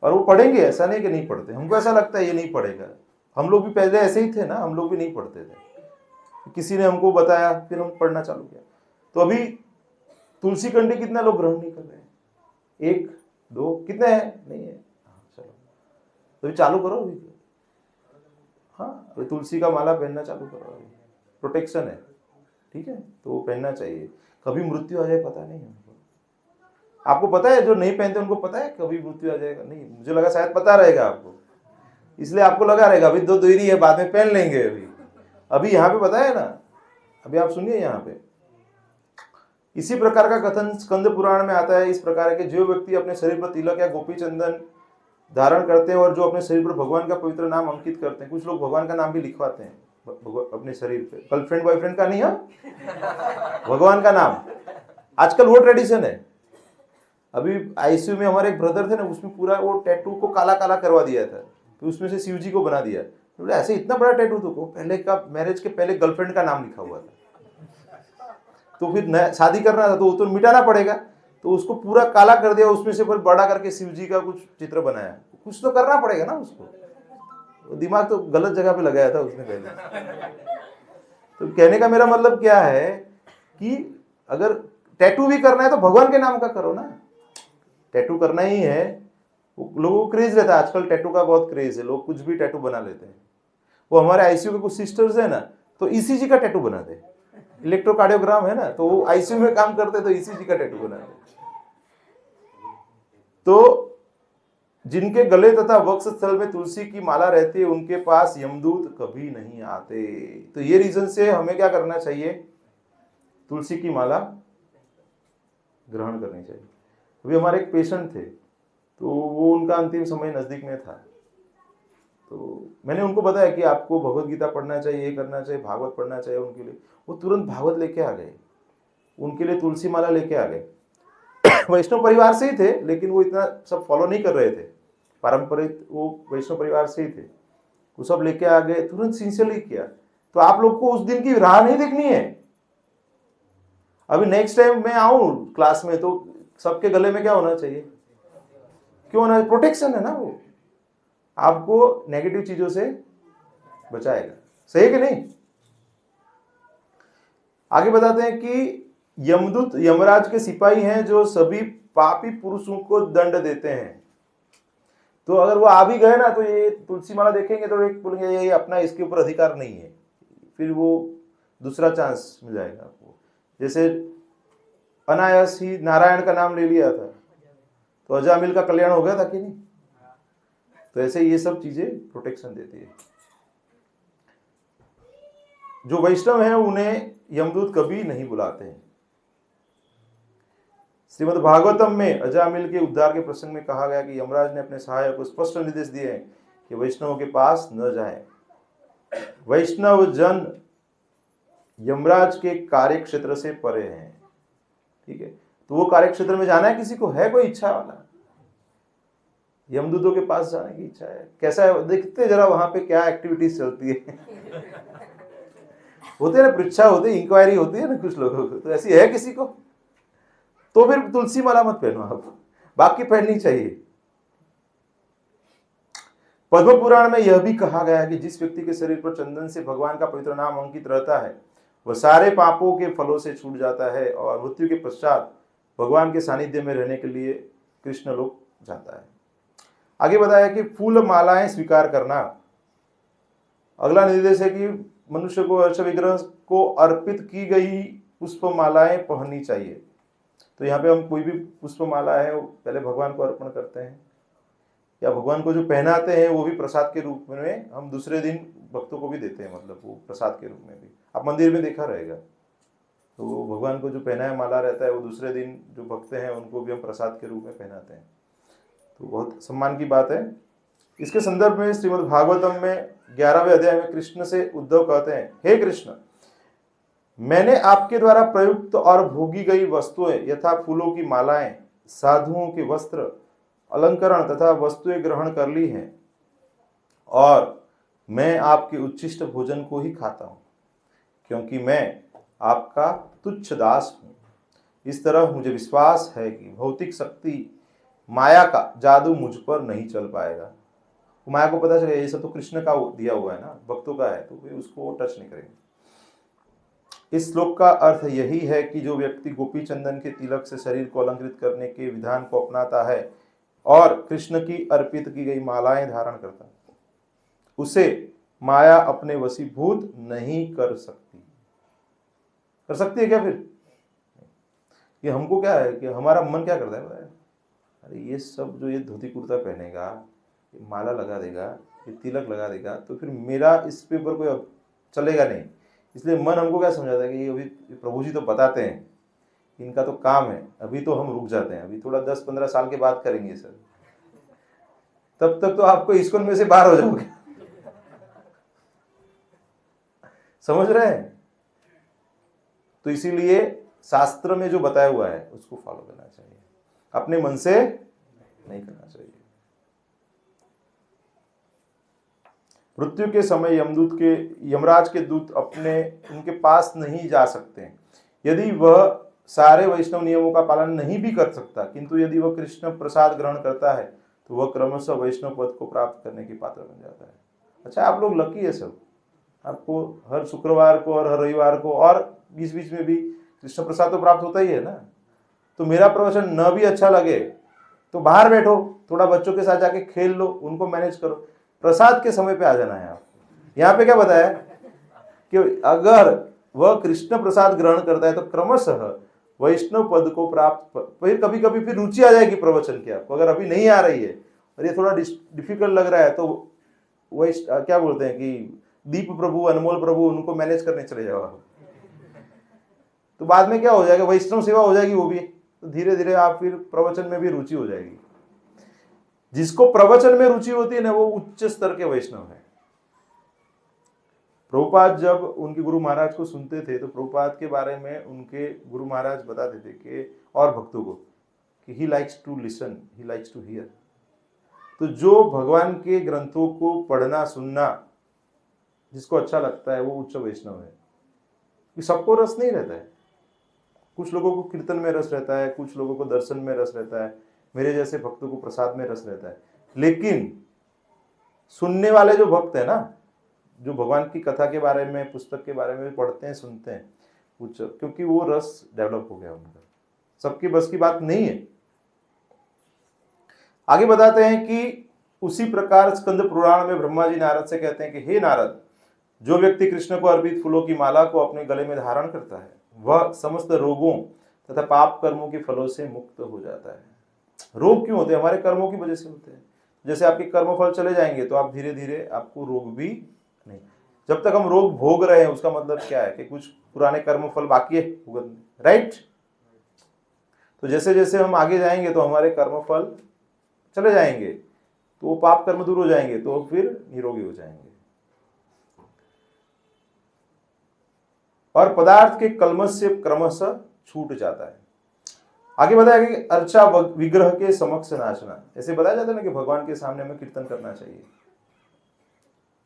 A: और वो पढ़ेंगे। ऐसा नहीं कि नहीं पढ़ते, हमको ऐसा लगता है ये नहीं पढ़ेगा, हम लोग भी पहले ऐसे ही थे ना, हम लोग भी नहीं पढ़ते थे, किसी ने हमको बताया फिर हम पढ़ना चालू किया। तो अभी तुलसी कंडी कितना लोग ग्रहण नहीं कर रहे हैं, 1-2 कितने हैं, नहीं है, चलो तो चालू करो। हाँ, अभी तुलसी का माला पहनना चालू करो, प्रोटेक्शन है, ठीक है, तो वो पहनना चाहिए। कभी मृत्यु आ जाए पता नहीं हमको। आपको पता है, जो नहीं पहनते उनको पता है कभी मृत्यु आ जाएगा? नहीं, मुझे लगा शायद पता रहेगा आपको, इसलिए आपको लगा रहेगा अभी दो देरी है, बाद में पहन लेंगे। अभी यहाँ पे पता है ना, अभी आप सुनिए यहाँ पे, इसी प्रकार का कथन स्कंद पुराण में आता है। इस प्रकार के जो व्यक्ति अपने शरीर पर तिलक या गोपी चंदन धारण करते हैं और जो अपने शरीर पर भगवान का पवित्र नाम अंकित करते हैं, कुछ लोग भगवान का नाम भी लिखवाते हैं अपने शरीर पे, गर्लफ्रेंड बॉयफ्रेंड का नहीं है, भगवान का नाम, आजकल वो ट्रेडिशन है। अभी आईसीयू में हमारे एक ब्रदर थे ना, उसमें पूरा वो टैटू को काला काला करवा दिया था, तो उसमें से शिव जी को बना दिया। तो ऐसे इतना बड़ा टैटू तो पहले का, मैरिज के पहले गर्लफ्रेंड का नाम लिखा हुआ था, तो फिर शादी करना था तो वो तो मिटाना पड़ेगा, तो उसको पूरा काला कर दिया, उसमें से फिर बड़ा करके शिव जी का कुछ चित्र बनाया। कुछ तो करना पड़ेगा ना उसको, दिमाग तो गलत जगह पे लगाया था उसने पहले। तो कहने का मेरा मतलब क्या है कि अगर टैटू भी करना है तो भगवान के नाम का करो ना। टैटू करना ही है, लोगों को क्रेज रहता है आजकल, टैटू का बहुत क्रेज है, लोग कुछ भी टैटू बना लेते हैं। वो हमारे आईसीयू के कुछ सिस्टर्स है ना, तो ईसीजी का टैटू बनाते, इलेक्ट्रोकार्डियोग्राम है ना, तो वो आईसीयू में काम करते तो ईसीजी का टैटू बनाते। तो जिनके गले तथा वक्ष स्थल में तुलसी की माला रहती है, उनके पास यमदूत कभी नहीं आते। तो ये रीजन से हमें क्या करना चाहिए, तुलसी की माला ग्रहण करनी चाहिए। अभी हमारे एक पेशेंट थे, तो वो उनका अंतिम समय नजदीक में था, तो मैंने उनको बताया कि आपको भगवत गीता पढ़ना चाहिए, ये करना चाहिए, भागवत पढ़ना चाहिए उनके लिए। वो तुरंत भागवत लेके आ गए, उनके लिए तुलसी माला लेके आ गए। वैष्णव परिवार से ही थे, लेकिन वो इतना सब फॉलो नहीं कर रहे थे, पारंपरिक वो वैष्णव परिवार से ही थे। वो सब लेके आ गए, तुरंत सिंसियरली किया। तो आप लोग को उस दिन की राह नहीं देखनी है। अभी नेक्स्ट टाइम मैं आऊं क्लास में तो सबके गले में क्या होना चाहिए, क्यों होना, प्रोटेक्शन है ना, वो आपको नेगेटिव चीजों से बचाएगा। सही है कि नहीं? आगे बताते हैं कि यमदूत यमराज के सिपाही हैं जो सभी पापी पुरुषों को दंड देते हैं। तो अगर वो आ भी गए ना, तो ये तुलसी माला देखेंगे तो एक बोलेंगे ये अपना, इसके ऊपर अधिकार नहीं है, फिर वो दूसरा चांस मिल जाएगा आपको। जैसे अनायास ही नारायण का नाम ले लिया था तो अजामिल का कल्याण हो गया था कि नहीं? तो ऐसे ये सब चीजें प्रोटेक्शन देती है। जो वैष्णव हैं उन्हें यमदूत कभी नहीं बुलाते हैं। श्रीमद् भागवतम में अजामिल के उद्धार के प्रसंग में कहा गया कि यमराज ने अपने सहायक को स्पष्ट निर्देश दिए हैं कि वैष्णव के पास न जाए। वैष्णव जन यमराज के कार्य क्षेत्र से परे हैं, ठीक है, तो वो कार्य क्षेत्र में जाना है किसी को, है कोई इच्छा वाला, यमदूतों के पास जाने की इच्छा है, कैसा है देखते जरा वहां पे क्या एक्टिविटीज चलती है। होते है ना, परीक्षा होती है, इंक्वायरी होती है ना कुछ लोगों को, तो ऐसी है किसी को, तो फिर तुलसी माला मत पहनो आप, बाकी पहननी चाहिए। पद्म पुराण में यह भी कहा गया है कि जिस व्यक्ति के शरीर पर चंदन से भगवान का पवित्र नाम अंकित रहता है, वह सारे पापों के फलों से छूट जाता है और मृत्यु के पश्चात भगवान के सानिध्य में रहने के लिए कृष्ण लोक जाता है। आगे बताया कि फूल मालाएं स्वीकार करना। अगला निर्देश है कि मनुष्य को अर्च विग्रह को अर्पित की गई पुष्प मालाएं पहननी चाहिए। तो यहाँ पे हम कोई भी पुष्प माला है वो पहले भगवान को अर्पण करते हैं, या भगवान को जो पहनाते हैं वो भी प्रसाद के रूप में हम दूसरे दिन भक्तों को भी देते हैं, मतलब वो प्रसाद के रूप में भी आप मंदिर में देखा रहेगा। तो वो भगवान को जो पहनाया माला रहता है वो दूसरे दिन जो भक्त हैं उनको भी हम प्रसाद के रूप में पहनाते हैं, तो बहुत सम्मान की बात है। इसके संदर्भ में श्रीमद् भागवतम में 11वें अध्याय में कृष्ण से उद्धव कहते हैं, हे कृष्ण, मैंने आपके द्वारा प्रयुक्त और भोगी गई वस्तुएं यथा फूलों की मालाएं, साधुओं के वस्त्र, अलंकरण तथा वस्तुएं ग्रहण कर ली हैं और मैं आपके उच्छिष्ट भोजन को ही खाता हूं, क्योंकि मैं आपका तुच्छ दास हूं। इस तरह मुझे विश्वास है कि भौतिक शक्ति माया का जादू मुझ पर नहीं चल पाएगा। माया को पता चलेगा ये सब तो कृष्ण का दिया हुआ है ना, भक्तों का है, तो वे उसको टच नहीं करेंगे। इस श्लोक का अर्थ यही है कि जो व्यक्ति गोपी चंदन के तिलक से शरीर को अलंकृत करने के विधान को अपनाता है और कृष्ण की अर्पित की गई मालाएं धारण करता है, उसे माया अपने वशीभूत नहीं कर सकती। कर सकती है क्या फिर? कि हमको क्या है कि हमारा मन क्या करता है पता है? अरे ये सब जो ये धोती कुर्ता पहनेगा, ये माला लगा देगा, ये तिलक लगा देगा, तो फिर मेरा इस पे ऊपर कोई अब चलेगा नहीं। इसलिए मन हमको क्या समझाता है कि अभी प्रभु जी तो बताते हैं, इनका तो काम है, अभी तो हम रुक जाते हैं, अभी थोड़ा 10-15 साल के बाद करेंगे सर, तब तक तो आपको इस्कॉन में से बाहर हो जाओगे। समझ रहे हैं? तो इसीलिए शास्त्र में जो बताया हुआ है उसको फॉलो करना चाहिए, अपने मन से नहीं करना चाहिए। मृत्यु के समय यमराज के दूत अपने उनके पास नहीं जा सकते। यदि वह सारे वैष्णव नियमों का पालन नहीं भी कर सकता, किंतु यदि वह कृष्ण प्रसाद ग्रहण करता है तो वह क्रमशः वैष्णव पद को प्राप्त करने की पात्र बन जाता है। अच्छा, आप लोग लकी है सब, आपको हर शुक्रवार को और हर रविवार को और बीच बीच में भी कृष्ण प्रसाद तो प्राप्त होता ही है ना। तो मेरा प्रवचन न भी अच्छा लगे तो बाहर बैठो, थोड़ा बच्चों के साथ जाके खेल लो, उनको मैनेज करो, प्रसाद के समय पे आ जाना है। आप यहाँ पे क्या बताया कि अगर वह कृष्ण प्रसाद ग्रहण करता है तो क्रमशः वैष्णव पद को प्राप्त, फिर कभी कभी फिर रुचि आ जाएगी प्रवचन की आपको, अगर अभी नहीं आ रही है और ये थोड़ा डिफिकल्ट लग रहा है तो वही क्या बोलते हैं कि दीप प्रभु, अनमोल प्रभु, उनको मैनेज करने चले जाओ। तो बाद में क्या हो जाएगा, वैष्णव सेवा हो जाएगी वो भी, तो धीरे धीरे आप फिर प्रवचन में भी रुचि हो जाएगी। जिसको प्रवचन में रुचि होती है ना वो उच्च स्तर के वैष्णव है। प्रभुपाद जब उनके गुरु महाराज को सुनते थे तो प्रभुपाद के बारे में उनके गुरु महाराज बताते थे कि और भक्तों को कि he likes to listen, he likes to hear. तो जो भगवान के ग्रंथों को पढ़ना सुनना जिसको अच्छा लगता है वो उच्च वैष्णव है। कि सबको रस नहीं रहता है, कुछ लोगों को कीर्तन में रस रहता है, कुछ लोगों को दर्शन में रस रहता है, मेरे जैसे भक्तों को प्रसाद में रस रहता है। लेकिन सुनने वाले जो भक्त है ना, जो भगवान की कथा के बारे में, पुस्तक के बारे में पढ़ते हैं, सुनते हैं, कुछ क्योंकि वो रस डेवलप हो गया उनका, सबकी बस की बात नहीं है। आगे बताते हैं कि उसी प्रकार स्कंद पुराण में ब्रह्मा जी नारद से कहते हैं कि हे नारद, जो व्यक्ति कृष्ण को अर्पित फूलों की माला को अपने गले में धारण करता है वह समस्त रोगों तथा पाप कर्मों के फलों से मुक्त हो जाता है। रोग क्यों होते हैं? हमारे कर्मों की वजह से होते हैं। जैसे आपके कर्म फल चले जाएंगे तो आप धीरे धीरे आपको रोग भी नहीं। जब तक हम रोग भोग रहे हैं उसका मतलब क्या है कि कुछ पुराने कर्म फल बाकी है भुगतने, राइट। तो जैसे जैसे हम आगे जाएंगे तो हमारे कर्म फल चले जाएंगे, तो वो पाप कर्म दूर हो जाएंगे, तो फिर निरोगी हो जाएंगे और पदार्थ के कलमश से क्रमशः छूट जाता है। आगे बताया कि अर्चा विग्रह के समक्ष नाचना, ऐसे बताया जाता है ना कि भगवान के सामने हमें कीर्तन करना चाहिए,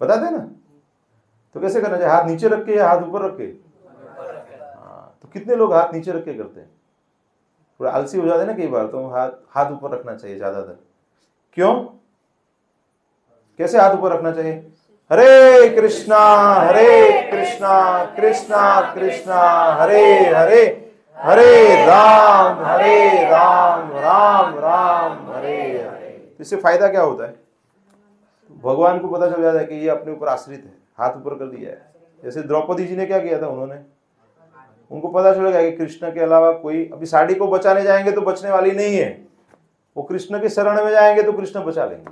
A: बताते हैं ना। तो कैसे करना चाहिए? हाथ नीचे रख के या हाथ ऊपर रख के? हाँ, तो कितने लोग हाथ नीचे रख के करते हैं? थोड़ा आलसी हो जाते हैं ना कई बार, तो हाथ ऊपर रखना चाहिए ज्यादातर। क्यों? कैसे हाथ ऊपर रखना चाहिए? हरे कृष्णा कृष्णा कृष्णा हरे हरे, हरे राम राम राम हरे हरे। इससे फायदा क्या होता है? भगवान को पता चल जाता है कि ये अपने ऊपर आश्रित है, हाथ ऊपर कर दिया है। जैसे द्रौपदी जी ने क्या किया था, उनको पता चल गया कि कृष्ण के अलावा कोई, अभी साड़ी को बचाने जाएंगे तो बचने वाली नहीं है, वो कृष्ण के शरण में जाएंगे तो कृष्ण बचा लेंगे।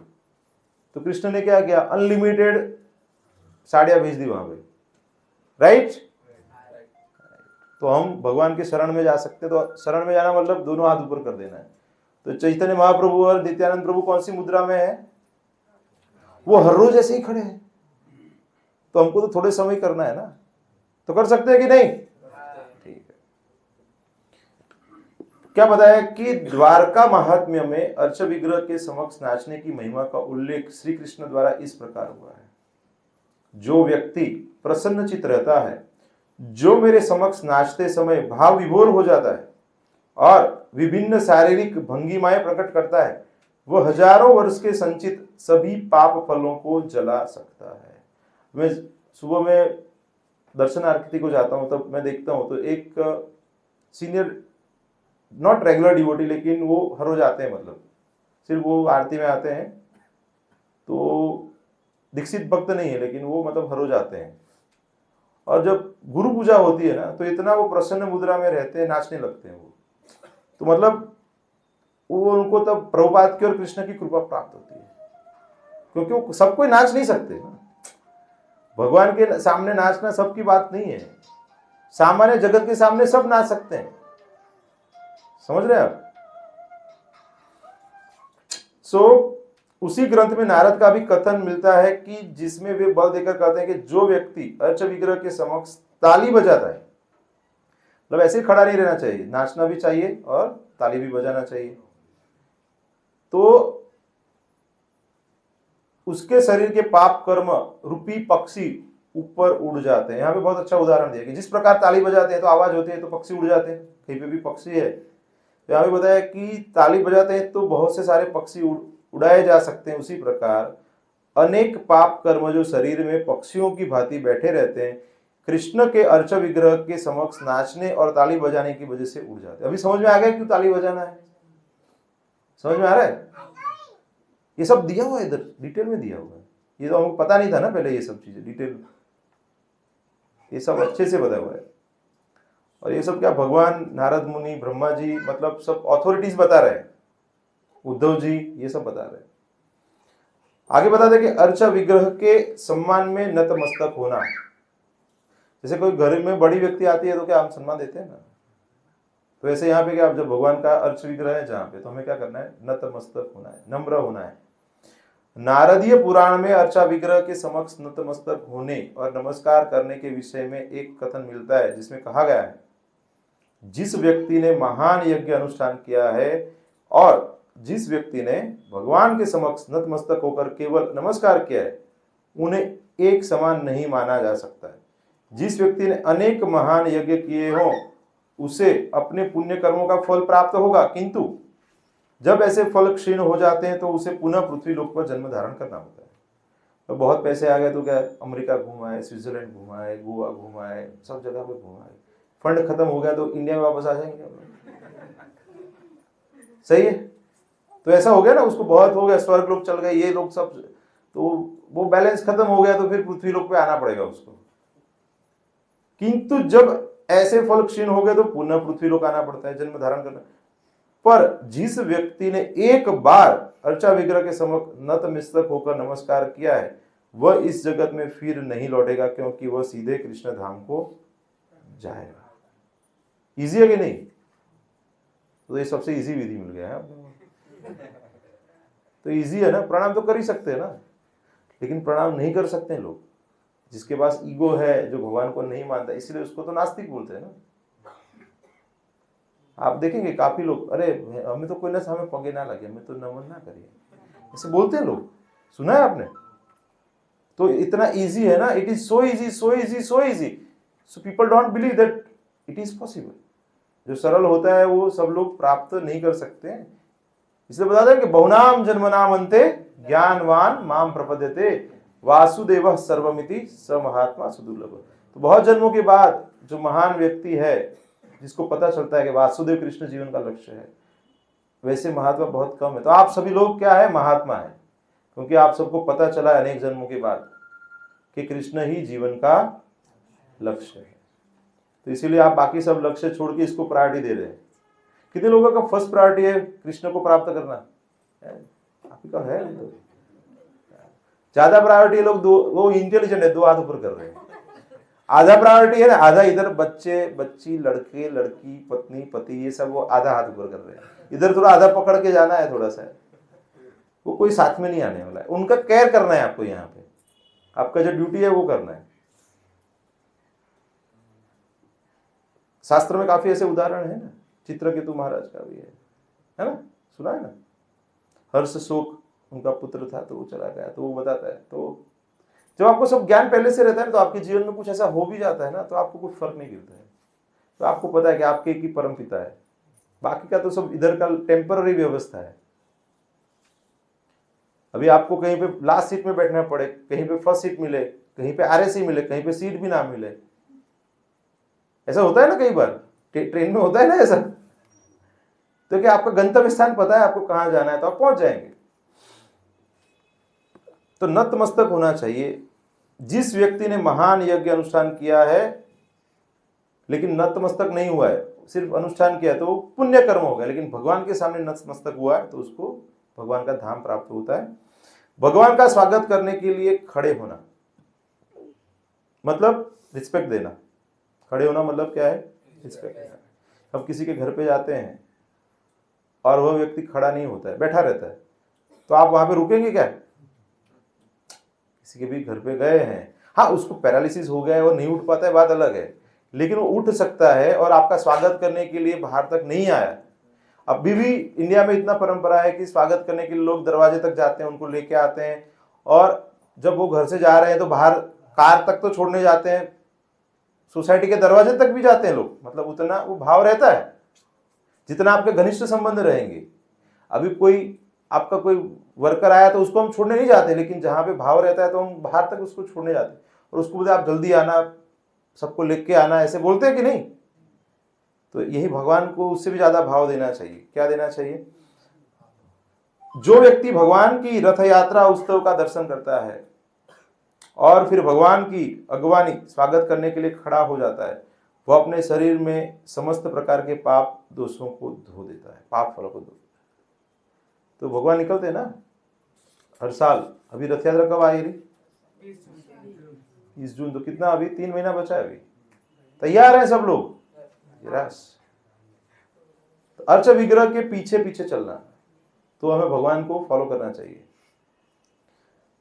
A: तो कृष्ण ने क्या किया? अनलिमिटेड साड़ियां भेज दी वहां पे, राइट। तो हम भगवान के शरण में जा सकते, तो शरण में जाना मतलब दोनों हाथ ऊपर कर देना है। तो चैतन्य महाप्रभु और नित्यानंद प्रभु कौन सी मुद्रा में है? वो हर रोज ऐसे ही खड़े हैं, तो हमको तो थोड़े समय करना है ना, तो कर सकते हैं कि नहीं? ठीक है। क्या बताया कि द्वारका महात्म्य में अर्च विग्रह के समक्ष नाचने की महिमा का उल्लेख श्री कृष्ण द्वारा इस प्रकार हुआ है। जो व्यक्ति प्रसन्नचित रहता है, जो मेरे समक्ष नाचते समय भाव विभोर हो जाता है और विभिन्न शारीरिक भंगिमाएं प्रकट करता है, वह हजारों वर्ष के संचित सभी पाप फलों को जला सकता है। मैं सुबह में दर्शन आरती को जाता हूं तब मैं देखता हूं तो एक सीनियर, नॉट रेगुलर डिवोटी, लेकिन वो हर रोज आते हैं, मतलब सिर्फ वो आरती में आते हैं, तो दीक्षित भक्त नहीं है, लेकिन वो मतलब हर रोज आते हैं। और जब गुरु पूजा होती है ना, तो इतना वो प्रसन्न मुद्रा में रहते हैं, नाचने लगते हैं वो। तो मतलब वो उनको तब प्रभुपाद की और कृष्ण की कृपा प्राप्त होती है, क्योंकि वो सब कोई नाच नहीं सकते ना। भगवान के सामने नाचना सबकी बात नहीं है। सामान्य जगत के सामने सब नाच सकते हैं, समझ रहे हैं आप। उसी ग्रंथ में नारद का भी कथन मिलता है कि जिसमें वे बल देकर कहते हैं कि जो व्यक्ति अर्च विग्रह के समक्ष ताली बजाता है, मतलब ऐसे ही खड़ा नहीं रहना चाहिए, नाचना भी चाहिए और ताली भी बजाना चाहिए, तो उसके शरीर के पाप कर्म रूपी पक्षी ऊपर उड़ जाते हैं। यहाँ पे बहुत अच्छा उदाहरण दिया कि जिस प्रकार ताली बजाते हैं तो आवाज होती है तो पक्षी उड़ जाते हैं, कहीं पे भी पक्षी है। तो यहाँ पे बताया कि ताली बजाते हैं तो बहुत से सारे पक्षी उड़ाए जा सकते हैं। उसी प्रकार अनेक पाप कर्म जो शरीर में पक्षियों की भांति बैठे रहते हैं, कृष्ण के अर्च विग्रह के समक्ष नाचने और ताली बजाने की वजह से उड़ जाते हैं। अभी समझ में आ गया क्यों ताली बजाना है? समझ में आ रहा है? ये सब दिया हुआ है, इधर डिटेल में दिया हुआ है। ये तो हमको पता नहीं था ना पहले, ये सब चीजें डिटेल, ये सब अच्छे से बताया हुआ है। और ये सब क्या भगवान, नारद मुनि, ब्रह्मा जी, मतलब सब अथॉरिटीज बता रहे हैं, उद्धव जी ये सब बता रहे हैं। आगे बता दें कि अर्चा विग्रह के सम्मान में नतमस्तक होना। जैसे कोई घर में बड़ी व्यक्ति आती है तो क्या हम सम्मान देते हैं ना, तो ऐसे यहाँ पे क्या, जब भगवान का अर्च विग्रह है जहाँ पे, तो हमें क्या करना है? नतमस्तक होना है, नम्र होना है। नारदीय पुराण में अर्चा विग्रह के समक्ष नतमस्तक होने और नमस्कार करने के विषय में एक कथन मिलता है, जिसमें कहा गया है, जिस व्यक्ति ने महान यज्ञ अनुष्ठान किया है और जिस व्यक्ति ने भगवान के समक्ष नतमस्तक होकर केवल नमस्कार किया है, उन्हें एक समान नहीं माना जा सकता है। जिस व्यक्ति ने अनेक महान यज्ञ किए हों उसे अपने पुण्य कर्मों का फल प्राप्त होगा, किंतु जब ऐसे फल क्षीण हो जाते हैं तो उसे पुनः पृथ्वी लोक पर जन्म धारण करना होता है। तो बहुत पैसे आ गए तो क्या, अमेरिका घुमाए, स्विट्जरलैंड घुमाए, गोवा घुमाए, सब जगह पे घुमाए। फंड खत्म हो गया तो इंडिया में वापस आ जाएंगे, सही है। तो ऐसा हो गया ना, उसको बहुत हो गया, स्वर्ग लोग चल गए, ये लोग सब, तो वो बैलेंस खत्म हो गया तो फिर पृथ्वी लोक पे आना पड़ेगा उसको। किंतु जब ऐसे फल क्षीण हो गए तो पुनः पृथ्वी लोक आना पड़ता है, जन्म धारण करना। पर जिस व्यक्ति ने एक बार अर्चा विग्रह के समक्ष नतमस्तक होकर नमस्कार किया है, वह इस जगत में फिर नहीं लौटेगा, क्योंकि वह सीधे कृष्ण धाम को जाएगा। इजी है कि नहीं? तो ये सबसे इजी विधि मिल गया है आपको। तो इजी है ना, प्रणाम तो कर ही सकते हैं ना, लेकिन प्रणाम नहीं कर सकते हैं लोग। जिसके पास ईगो है, जो भगवान को नहीं मानता, इसलिए उसको तो नास्तिक बोलते हैं ना। आप देखेंगे काफी लोग, अरे हमें तो कोई ना, हमें पगे ना लगे, हमें तो नमन ना करिए, ऐसे बोलते हैं लोग, सुना है आपने? तो इतना इजी है ना, it is so easy, so easy, so easy, so people don't believe that it is possible. जो सरल होता है वो सब लोग प्राप्त नहीं कर सकते हैं। इसलिए बता दें कि बहुनाम जन्मनाम अन्ते ज्ञानवान माम प्रपद्यते वासुदेव सर्वमिति स महात्मा सुदुर्लभ। तो बहुत जन्मों के बाद जो महान व्यक्ति है, जिसको पता चलता है कि वासुदेव कृष्ण जीवन का लक्ष्य है, वैसे महात्मा बहुत कम है। तो आप सभी लोग क्या है? महात्मा है, क्योंकि आप सबको पता चला है अनेक जन्मों के बाद कि कृष्ण ही जीवन का लक्ष्य है। तो इसीलिए आप बाकी सब लक्ष्य छोड़ के इसको प्रायोरिटी दे रहे हैं। कितने लोगों का फर्स्ट प्रायोरिटी है कृष्ण को प्राप्त करना? आपकी का है तो ज्यादा प्रायोरिटी लोग दो, वो इंटेलिजेंट है, दो हाथ ऊपर कर रहे हैं। आधा प्रायोरिटी है ना, आधा इधर बच्चे बच्ची, लड़के लड़की, पत्नी पति, ये सब वो आधा हाथ ऊपर कर रहे हैं। इधर थोड़ा आधा पकड़ के जाना है थोड़ा सा, वो कोई साथ में नहीं आने वाला है। उनका केयर करना है आपको, यहाँ पे आपका जो ड्यूटी है वो करना है। शास्त्र में काफी ऐसे उदाहरण है ना, चित्रकेतु महाराज का भी है ना, सुना है ना। हर्ष शोक उनका पुत्र था तो वो चला गया, तो वो बताता है। तो जब आपको सब ज्ञान पहले से रहता है तो आपके जीवन में कुछ ऐसा हो भी जाता है ना, तो आपको कुछ फर्क नहीं गिरता है। तो आपको पता है कि आपके एक ही परम पिता है, बाकी का तो सब इधर का टेम्पररी व्यवस्था है। अभी आपको कहीं पे लास्ट सीट में बैठना पड़े, कहीं पे फर्स्ट सीट मिले, कहीं पे RAC मिले, कहीं पे सीट भी ना मिले, ऐसा होता है ना कई बार, ट्रेन में होता है ना ऐसा। तो क्या आपका गंतव्य स्थान पता है, आपको कहां जाना है, तो आप पहुंच जाएंगे। तो नतमस्तक होना चाहिए। जिस व्यक्ति ने महान यज्ञ अनुष्ठान किया है लेकिन नतमस्तक नहीं हुआ है, सिर्फ अनुष्ठान किया, तो वो पुण्य कर्म हो गया, लेकिन भगवान के सामने नतमस्तक हुआ है तो उसको भगवान का धाम प्राप्त होता है। भगवान का स्वागत करने के लिए खड़े होना मतलब रिस्पेक्ट देना। खड़े होना मतलब क्या है? रिस्पेक्ट देना। अब किसी के घर पे जाते हैं और वह व्यक्ति खड़ा नहीं होता है, बैठा रहता है, तो आप वहां पे रुकेंगे क्या? किसी के भी घर पे गए हैं, हाँ उसको पैरालिसिस हो गया है, वो नहीं उठ पाता है, बात अलग है, लेकिन वो उठ सकता है और आपका स्वागत करने के लिए बाहर तक नहीं आया। अभी भी इंडिया में इतना परंपरा है कि स्वागत करने के लिए लोग दरवाजे तक जाते हैं, उनको लेके आते हैं, और जब वो घर से जा रहे हैं तो बाहर कार तक तो छोड़ने जाते हैं, सोसाइटी के दरवाजे तक भी जाते हैं लोग। मतलब उतना वो भाव रहता है जितना आपके घनिष्ठ संबंध रहेंगे। अभी कोई आपका कोई वर्कर आया तो उसको हम छोड़ने नहीं जाते, लेकिन जहां पे भाव रहता है तो हम बाहर तक उसको छोड़ने जाते हैं और उसको बोलते आप जल्दी आना, सबको लेके आना, ऐसे बोलते हैं कि नहीं? तो यही भगवान को उससे भी ज्यादा भाव देना चाहिए। क्या देना चाहिए? जो व्यक्ति भगवान की रथ यात्रा उत्सव का दर्शन करता है और फिर भगवान की अगवानी स्वागत करने के लिए खड़ा हो जाता है, वह अपने शरीर में समस्त प्रकार के पाप दोषों को धो देता है, पाप फलों को धो देता है। तो भगवान निकलते हैं ना हर साल। अभी रथ यात्रा कब आई रही? 20 जून। तो कितना अभी 3 महीना बचा है, अभी तैयार है सब लोग। तो अर्च विग्रह के पीछे पीछे चलना, तो हमें भगवान को फॉलो करना चाहिए।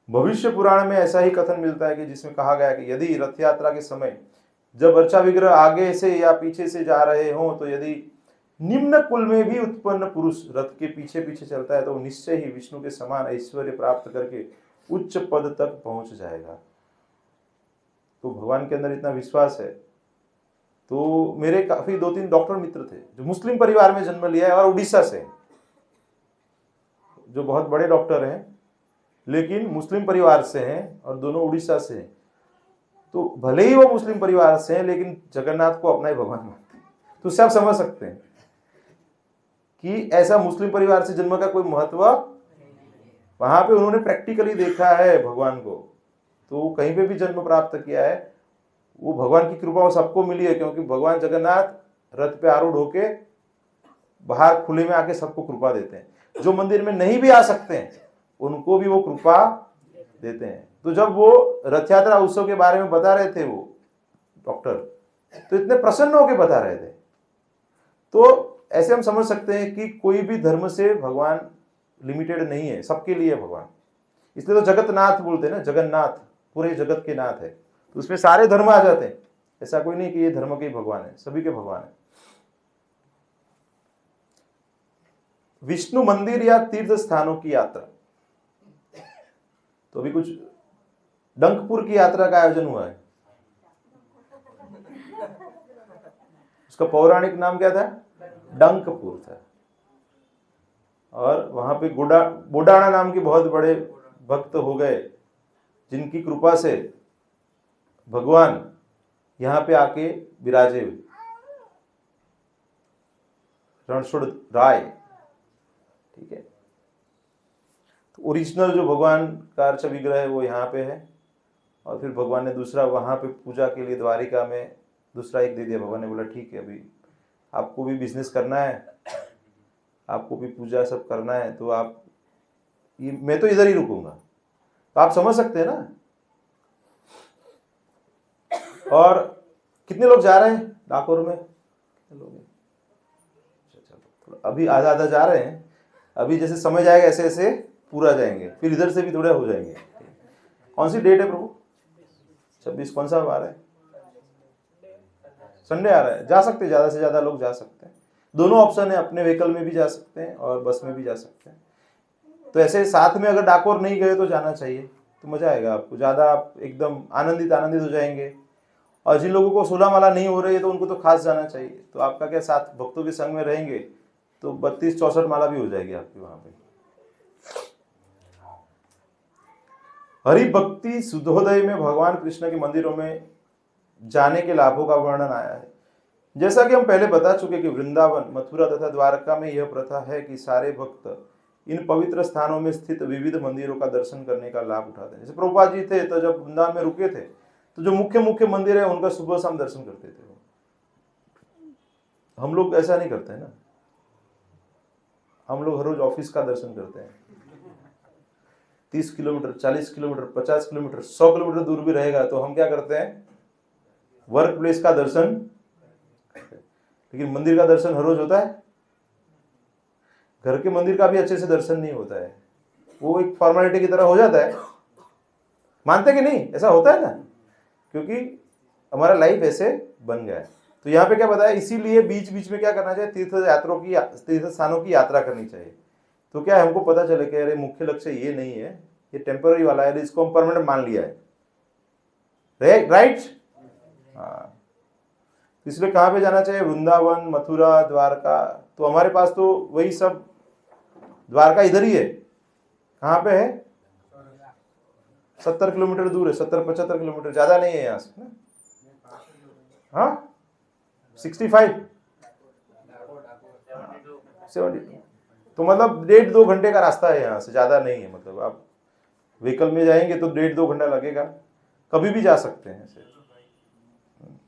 A: भविष्य पुराण में ऐसा ही कथन मिलता है कि जिसमें कहा गया कि यदि रथ यात्रा के समय जब अर्चा विग्रह आगे से या पीछे से जा रहे हों, तो यदि निम्न कुल में भी उत्पन्न पुरुष रथ के पीछे पीछे चलता है तो निश्चय ही विष्णु के समान ऐश्वर्य प्राप्त करके उच्च पद तक पहुंच जाएगा। तो भगवान के अंदर इतना विश्वास है। तो मेरे काफी 2-3 डॉक्टर मित्र थे जो मुस्लिम परिवार में जन्म लिया है और उड़ीसा से, जो बहुत बड़े डॉक्टर हैं लेकिन मुस्लिम परिवार से हैं और दोनों उड़ीसा से हैं। तो भले ही वो मुस्लिम परिवार से हैं लेकिन जगन्नाथ को अपना ही भगवान मानते हैं। तो उससे आप समझ सकते हैं कि ऐसा मुस्लिम परिवार से जन्म का कोई महत्व, वहां पे उन्होंने प्रैक्टिकली देखा है भगवान को। तो कहीं पे भी जन्म प्राप्त किया है, वो भगवान की कृपा सबको मिली है, क्योंकि भगवान जगन्नाथ रथ पे आरूढ़ होके बाहर खुले में आके सबको कृपा देते हैं। जो मंदिर में नहीं भी आ सकते हैं उनको भी वो कृपा देते हैं। तो जब वो रथ यात्रा उत्सव के बारे में बता रहे थे वो डॉक्टर, तो इतने प्रसन्न होकर बता रहे थे। तो ऐसे हम समझ सकते हैं कि कोई भी धर्म से भगवान लिमिटेड नहीं है, सबके लिए भगवान। इसलिए तो जगतनाथ बोलते हैं ना, जगन्नाथ पूरे जगत के नाथ है। तो उसमें सारे धर्म आ जाते हैं। ऐसा कोई नहीं कि ये धर्म के ही भगवान है, सभी के भगवान है। विष्णु मंदिर या तीर्थ स्थानों की यात्रा, तो अभी कुछ डंकपुर की यात्रा का आयोजन हुआ है। उसका पौराणिक नाम क्या था? डंकपुर था। और वहां पे बोडाणा नाम के बहुत बड़े भक्त हो गए, जिनकी कृपा से भगवान यहां पे आके विराजे हुए। रणछोड़ राय, ठीक है। तो ओरिजिनल जो भगवान का अर्च विग्रह है वो यहाँ पे है, और फिर भगवान ने दूसरा वहां पे पूजा के लिए द्वारिका में दूसरा एक दे दिया। भगवान ने बोला ठीक है, अभी आपको भी बिजनेस करना है, आपको भी पूजा सब करना है, तो आप मैं तो इधर ही रुकूंगा। तो आप समझ सकते हैं ना। और कितने लोग जा रहे हैं डाकोर में? कितने लोग हैं? चलो अभी आधा आधा जा रहे हैं। अभी जैसे समय जाएगा ऐसे ऐसे पूरा जाएंगे, फिर इधर से भी थोड़े हो जाएंगे। कौन सी डेट है प्रभु? 26। कौन सा आ रहा है? संडे आ रहा है। जा सकते हैं, ज्यादा से ज्यादा लोग जा सकते हैं। दोनों ऑप्शन है, अपने व्हीकल में भी जा सकते हैं और बस में भी जा सकते हैं। तो ऐसे साथ में अगर डाकोर नहीं गए तो जाना चाहिए, तो मजा आएगा आपको, ज्यादा आप एकदम आनंदित हो जाएंगे। और जिन लोगों को 16 माला नहीं हो रही है तो उनको तो खास जाना चाहिए। तो आपका क्या, साथ भक्तों के संग में रहेंगे तो 32-64 माला भी हो जाएगी आपकी वहां पे। हरि भक्ति सुधोदय में भगवान कृष्ण के मंदिरों में जाने के लाभों का वर्णन आया है। जैसा कि हम पहले बता चुके कि वृंदावन, मथुरा तथा द्वारका में यह प्रथा है कि सारे भक्त इन पवित्र स्थानों में स्थित विविध मंदिरों का दर्शन करने का लाभ उठाते हैं। जैसे प्रभुपाद जी थे तो जब वृंदावन में रुके थे तो जो मुख्य मुख्य मंदिर है उनका सुबह शाम दर्शन करते थे। हम लोग ऐसा नहीं करते हैं ना, हम लोग हर रोज ऑफिस का दर्शन करते हैं। 30 किलोमीटर, 40 किलोमीटर, 50 किलोमीटर, 100 किलोमीटर दूर भी रहेगा तो हम क्या करते हैं, वर्क प्लेस का दर्शन। लेकिन मंदिर का दर्शन हर रोज होता है? घर के मंदिर का भी अच्छे से दर्शन नहीं होता है, वो एक फॉर्मेलिटी की तरह हो जाता है। मानते कि नहीं, ऐसा होता है ना, क्योंकि हमारा लाइफ ऐसे बन गया है। तो यहाँ पे क्या बताया, इसीलिए बीच बीच में क्या करना चाहिए, तीर्थ स्थानों की यात्रा करनी चाहिए। तो क्या है, हमको पता चले कि अरे मुख्य लक्ष्य ये नहीं है, ये टेम्पररी वाला है, इसको हम परमानेंट मान लिया है, राइट। हाँ, इसलिए कहाँ पे जाना चाहिए, वृंदावन, मथुरा, द्वारका। तो हमारे पास तो वही सब, द्वारका इधर ही है, कहाँ पे है, 70 किलोमीटर दूर है, 70-75 किलोमीटर, ज्यादा नहीं है यहाँ से। हाँ 65 70, तो मतलब 1.5-2 घंटे का रास्ता है यहाँ से, ज्यादा नहीं है। मतलब आप व्हीकल में जाएंगे तो 1.5-2 घंटा लगेगा, कभी भी जा सकते हैं ऐसे,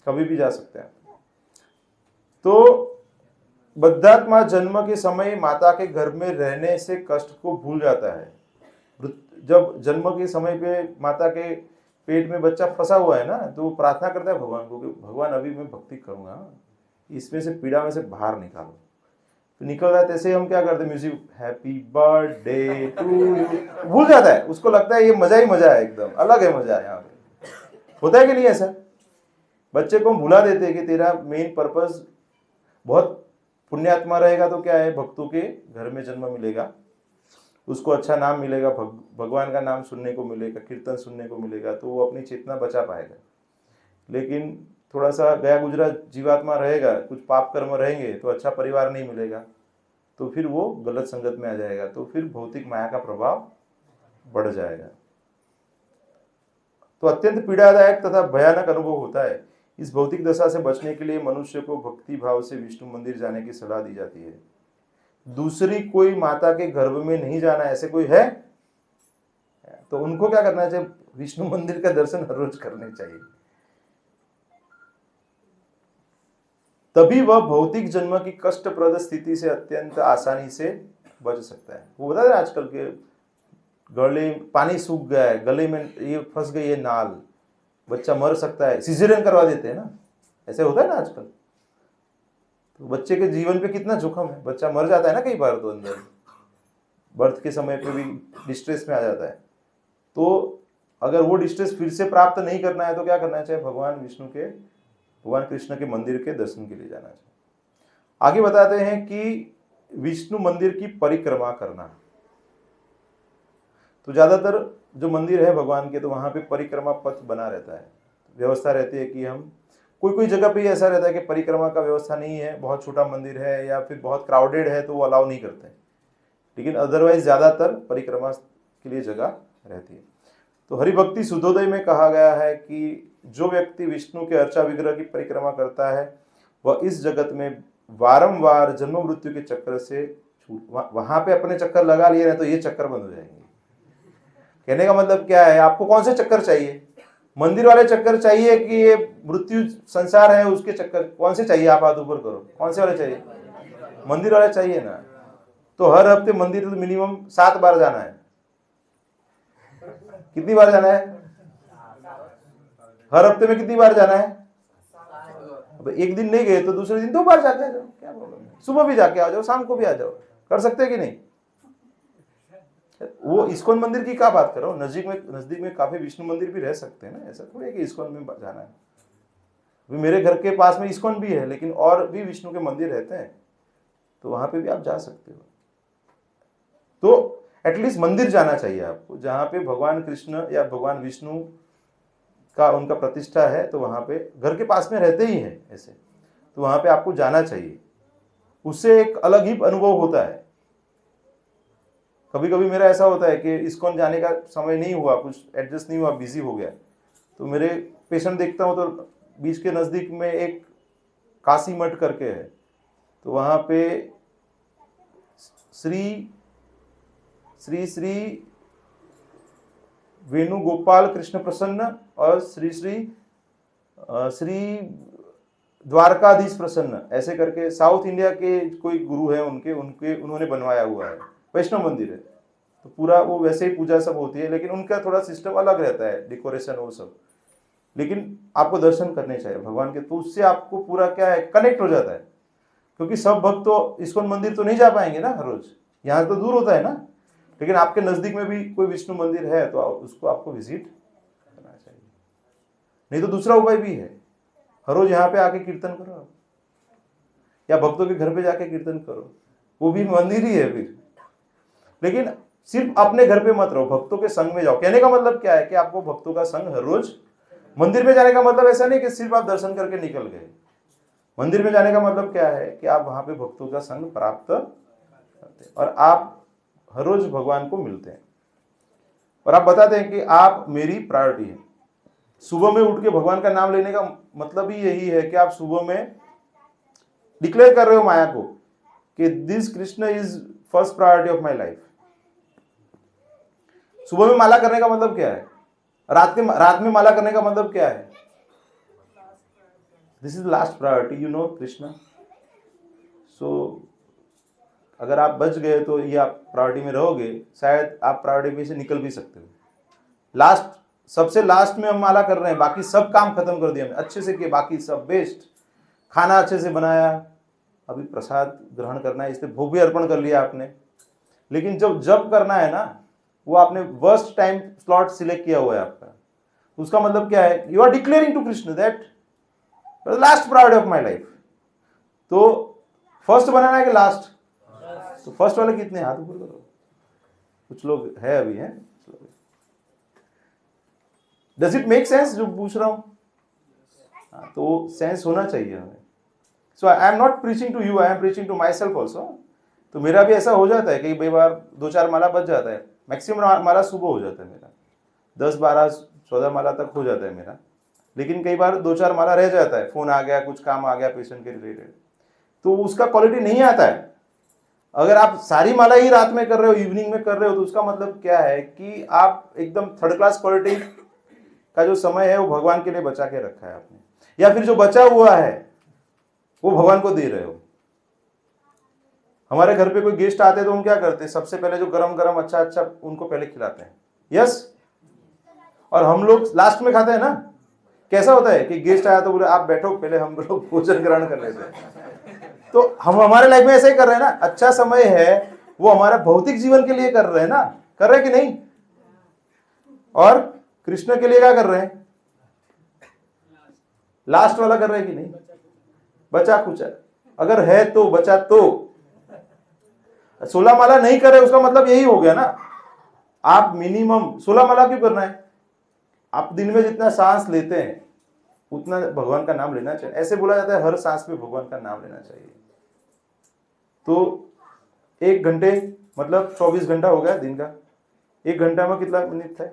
A: कभी भी जा सकते हैं। तो बद्धात्मा जन्म के समय माता के गर्भ में रहने से कष्ट को भूल जाता है। जब जन्म के समय पे माता के पेट में बच्चा फंसा हुआ है ना, तो वो प्रार्थना करता है भगवान को कि भगवान अभी मैं भक्ति करूंगा, इसमें से पीड़ा में से बाहर निकालो। तो निकल रहा है, तैसे हम क्या करते हैं, music, happy birthday to you, भूल जाता है, उसको लगता है ये मजा ही मजा है, एकदम अलग है मजा है। यहाँ पे होता है कि नहीं ऐसा, बच्चे को हम भुला देते हैं कि तेरा मेन पर्पस बहुत पुण्यात्मा रहेगा तो क्या है, भक्तों के घर में जन्म मिलेगा, उसको अच्छा नाम मिलेगा, भगवान का नाम सुनने को मिलेगा, कीर्तन सुनने को मिलेगा, तो वो अपनी चेतना बचा पाएगा। लेकिन थोड़ा सा गया गुजरा जीवात्मा रहेगा, कुछ पाप कर्म रहेंगे, तो अच्छा परिवार नहीं मिलेगा, तो फिर वो गलत संगत में आ जाएगा, तो फिर भौतिक माया का प्रभाव बढ़ जाएगा। तो अत्यंत पीड़ादायक तथा भयानक अनुभव होता है। इस भौतिक दशा से बचने के लिए मनुष्य को भक्ति भाव से विष्णु मंदिर जाने की सलाह दी जाती है। दूसरी कोई माता के गर्भ में नहीं जाना, ऐसे कोई है तो उनको क्या करना चाहिए, विष्णु मंदिर का दर्शन हर रोज करने चाहिए, तभी वह भौतिक जन्म की कष्टप्रद स्थिति से अत्यंत आसानी से बच सकता है। वो बता रहे आजकल के गले पानी सूख गया है, गले में ये फंस गई है नाल, बच्चा मर सकता है, सिजेरियन करवा देते हैं ना, ऐसे होता है ना आजकल। तो बच्चे के जीवन पे कितना जोखिम है, बच्चा मर जाता है ना कई बार, तो अंदर बर्थ के समय पे भी डिस्ट्रेस में आ जाता है। तो अगर वो डिस्ट्रेस फिर से प्राप्त नहीं करना है तो क्या करना चाहिए, भगवान कृष्ण के मंदिर के दर्शन के लिए जाना चाहिए। आगे बताते हैं कि विष्णु मंदिर की परिक्रमा करना। तो ज्यादातर जो मंदिर है भगवान के, तो वहां पे परिक्रमा पथ बना रहता है, व्यवस्था रहती है कि हम कोई जगह पे ऐसा रहता है कि परिक्रमा का व्यवस्था नहीं है, बहुत छोटा मंदिर है या फिर बहुत क्राउडेड है, तो वो अलाउ नहीं करते, लेकिन अदरवाइज ज्यादातर परिक्रमा के लिए जगह रहती है। तो हरिभक्ति सुधोदय में कहा गया है कि जो व्यक्ति विष्णु के अर्चा विग्रह की परिक्रमा करता है वह इस जगत में वारंवार जन्म मृत्यु के चक्कर से वहां पे अपने चक्कर लगा लिए रहे तो ये चक्कर बंद हो जाएंगे। कहने का मतलब क्या है, आपको कौन से चक्कर चाहिए, मंदिर वाले चक्कर चाहिए कि ये मृत्यु संसार है उसके चक्कर, कौन से चाहिए, आप हाथ ऊपर करो, कौन से वाले चाहिए, मंदिर वाले चाहिए ना। तो हर हफ्ते मंदिर तो मिनिमम 7 बार जाना है। कितनी बार जाना है, हर हफ्ते में कितनी बार जाना है, अब एक दिन नहीं गए तो दूसरे दिन 2 बार जाके आ जाओ, क्या प्रॉब्लम है, सुबह भी जाके आ जाओ, शाम को भी आ जाओ, कर सकते हैं कि नहीं। वो इस्कॉन मंदिर की क्या बात करो, नजदीक में काफी विष्णु मंदिर भी रह सकते हैं ना, ऐसा थोड़ी है कि इस्कॉन में जाना है। अभी मेरे घर के पास में इस्कॉन भी है, लेकिन और भी विष्णु के मंदिर रहते हैं, तो वहां पे भी आप जा सकते हो। तो एटलीस्ट मंदिर जाना चाहिए आपको, जहां पे भगवान कृष्ण या भगवान विष्णु का उनका प्रतिष्ठा है, तो वहां पे घर के पास में रहते ही हैं ऐसे, तो वहां पे आपको जाना चाहिए, उससे एक अलग ही अनुभव होता है। कभी कभी मेरा ऐसा होता है कि इस्कॉन जाने का समय नहीं हुआ, कुछ एडजस्ट नहीं हुआ, बिजी हो गया, तो मेरे पेशेंट देखता हूँ तो बीच के नज़दीक में एक काशी मठ करके है, तो वहाँ पे श्री श्री श्री वेणुगोपाल कृष्ण प्रसन्न और श्री श्री श्री द्वारकाधीश प्रसन्न, ऐसे करके साउथ इंडिया के कोई गुरु है उनके उनके उन्होंने बनवाया हुआ है, वैष्णव मंदिर है। तो पूरा वो वैसे ही पूजा सब होती है, लेकिन उनका थोड़ा सिस्टम अलग रहता है, डेकोरेशन वो सब। लेकिन आपको दर्शन करने चाहिए भगवान के, तो उससे आपको पूरा क्या है, कनेक्ट हो जाता है। क्योंकि सब भक्त तो इस्कॉन मंदिर तो नहीं जा पाएंगे ना हर रोज, यहाँ तो दूर होता है ना। लेकिन आपके नजदीक में भी कोई विष्णु मंदिर है तो उसको आपको विजिट करना चाहिए। नहीं तो दूसरा उपाय भी है, हर रोज यहाँ पे आके कीर्तन करो आप, या भक्तों के घर पे जाके कीर्तन करो, वो भी मंदिर ही है फिर। लेकिन सिर्फ अपने घर पे मत रहो, भक्तों के संग में जाओ। कहने का मतलब क्या है कि आपको भक्तों का संग हर रोज, मंदिर में जाने का मतलब ऐसा नहीं कि सिर्फ आप दर्शन करके निकल गए। मंदिर में जाने का मतलब क्या है कि आप वहां पे भक्तों का संग प्राप्त करते हैं और आप हर रोज भगवान को मिलते हैं और आप बताते हैं कि आप मेरी प्रायोरिटी है। सुबह में उठ के भगवान का नाम लेने का मतलब ही यही है कि आप सुबह में डिक्लेयर कर रहे हो माया को कि this Krishna is first priority of my life. सुबह में माला करने का मतलब क्या है, रात में माला करने का मतलब क्या है, this is last priority, you know Krishna. So अगर आप बच गए तो ये आप प्रायोरिटी में रहोगे, शायद आप प्रायोरिटी में से निकल भी सकते हो। लास्ट, सबसे लास्ट में हम माला कर रहे हैं, बाकी सब काम खत्म कर दिया हमने, अच्छे से किए, बाकी सब बेस्ट, खाना अच्छे से बनाया, अभी प्रसाद ग्रहण करना है इसलिए भोग भी अर्पण कर लिया आपने। लेकिन जब जब करना है ना, वो आपने वर्स्ट टाइम स्लॉट सिलेक्ट किया हुआ है आपका, उसका मतलब क्या है, you are declaring to Krishna that last priority of my life. तो फर्स्ट बनाना है कि लास्ट, तो फर्स्ट वाले कितने, हाथ ऊपर करो, कुछ लोग है अभी हैं। डज इट मेक सेंस जो पूछ रहा हूं? तो सेंस होना चाहिए हमें। So I am not preaching to you, I am preaching to myself also. तो मेरा भी ऐसा हो जाता है कई बार 2-4 माला बच जाता है, मैक्सिमम माला सुबह हो जाता है मेरा, 10-12-14 माला तक हो जाता है मेरा। लेकिन कई बार 2-4 माला रह जाता है, फोन आ गया, कुछ काम आ गया पेशेंट के रिलेटेड, तो उसका क्वालिटी नहीं आता है। अगर आप सारी माला ही रात में कर रहे हो, इवनिंग में कर रहे हो, तो उसका मतलब क्या है कि आप एकदम थर्ड क्लास क्वालिटी का जो समय है वो भगवान के लिए बचा के रखा है आपने, या फिर जो बचा हुआ है वो भगवान को दे रहे हो। हमारे घर पे कोई गेस्ट आते हैं तो हम क्या करते हैं, सबसे पहले जो गरम गरम अच्छा अच्छा उनको पहले खिलाते हैं, यस, और हम लोग लास्ट में खाते हैं ना। कैसा होता है कि गेस्ट आया तो बोले आप बैठो, पहले हम लोग भोजन ग्रहण कर लेते हैं। तो हम हमारे लाइफ में ऐसे ही कर रहे हैं ना, अच्छा समय है वो हमारा भौतिक जीवन के लिए कर रहे हैं ना, कर रहे हैं कि नहीं, और कृष्ण के लिए क्या कर रहे हैं, लास्ट वाला कर रहे हैं कि नहीं, बचा कुचा, अगर है तो बचा। तो 16 माला नहीं कर रहे उसका मतलब यही हो गया ना, आप मिनिमम 16 माला क्यों करना है, आप दिन में जितना सांस लेते हैं उतना भगवान का नाम लेना चाहिए। ऐसे बोला जाता है हर सांस में भगवान का नाम लेना चाहिए। तो 1 घंटे मतलब 24 घंटा हो गया दिन का, 1 घंटा में कितना मिनट था,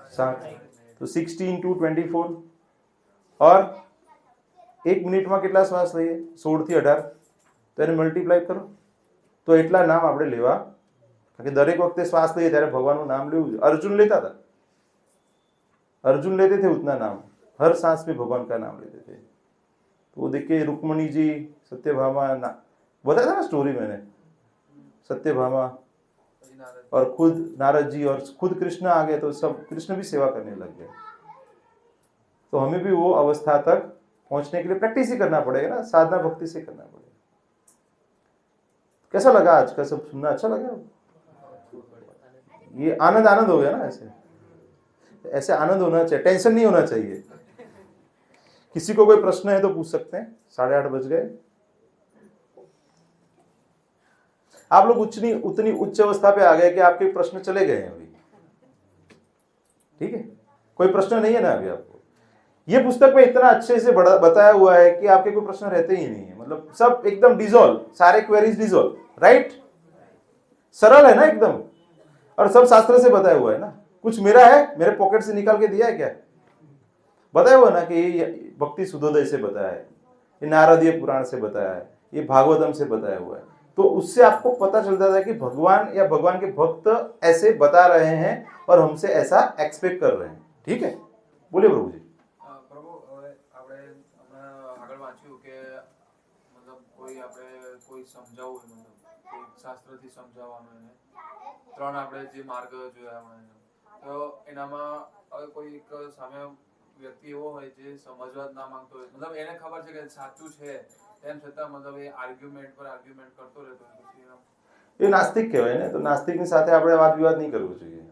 A: 7, तो 16 × 24, और 1 मिनिट में કેટલા શ્વાસ લઈએ, 16 થી 18, તો એને મલ્ટીપ્લાય કરો તો એટલા નામ આપણે લેવા, કારણ કે દરેક વખતે શ્વાસ લઈએ ત્યારે ભગવાનનું નામ લેવું જોઈએ। अर्जुन लेता था, अर्जुन लेते थे उतना नाम, हर सांस में भगवान का नाम लेते थे। तो वो देखिए रुक्मणी जी, सत्यभामा, बताया था ना स्टोरी मैंने, सत्यभामा और खुद नारद जी और खुद कृष्ण आ गए तो सब कृष्ण भी सेवा करने लग गए। तो हमें भी वो अवस्था तक पहुंचने के लिए प्रैक्टिस ही करना पड़ेगा ना, साधना भक्ति से करना पड़ेगा। कैसा लगा आज का सब सुनना, अच्छा लगा? ये आनंद आनंद हो गया ना, ऐसे आनंद होना चाहिए, टेंशन नहीं होना चाहिए। किसी को कोई प्रश्न है तो पूछ सकते हैं, 8:30 बज गए। आप लोग उतनी उच्च अवस्था पे आ गए कि आपके प्रश्न चले गए हैं अभी, ठीक है, कोई प्रश्न नहीं है ना अभी आपको। ये पुस्तक में इतना अच्छे से बताया हुआ है कि आपके कोई प्रश्न रहते ही नहीं है, मतलब सब एकदम डिजोल्व, सारे क्वेरीज डिजोल्व, राइट, सरल है ना एकदम, और सब शास्त्र से बताया हुआ है ना। कुछ मेरा है, मेरे पॉकेट से निकाल के दिया है क्या, बताया हुआ ना कि ये भक्ति सुधोदय से बताया है, ये नारदीय पुराण से बताया है, ये भागवतम से बताया हुआ है। तो उससे आपको पता चल जाता है कि भगवान या भगवान के भक्त ऐसे बता रहे हैं और हमसे ऐसा एक्सपेक्ट कर रहे हैं। ठीक है, बोलिए प्रभु जी।
B: પ્રભુ હવે આપણે હમણાં આગળ વાંચ્યું કે મતલબ કોઈ સમજાવવું હોય, મતલબ કોઈ શાસ્ત્રથી સમજાવવાનું એને ત્રણ આપણે જે માર્ગ જોયા હમણાં, તો એનામાં હવે કોઈ એક સામે વ્યક્તિ એવો હોય જે સમજવા જ ના માંગતો હોય, મતલબ એને ખબર છે કે સાચું છે તેમ છતાં મતલબ એ આર્ગ્યુમેન્ટ પર આર્ગ્યુમેન્ટ કરતો રહેતો હોય, પછી
A: એ નાસ્તિક કહેવાય ને, તો નાસ્તિકની સાથે આપણે વાદ વિવાદ નહીં કરવો જોઈએ।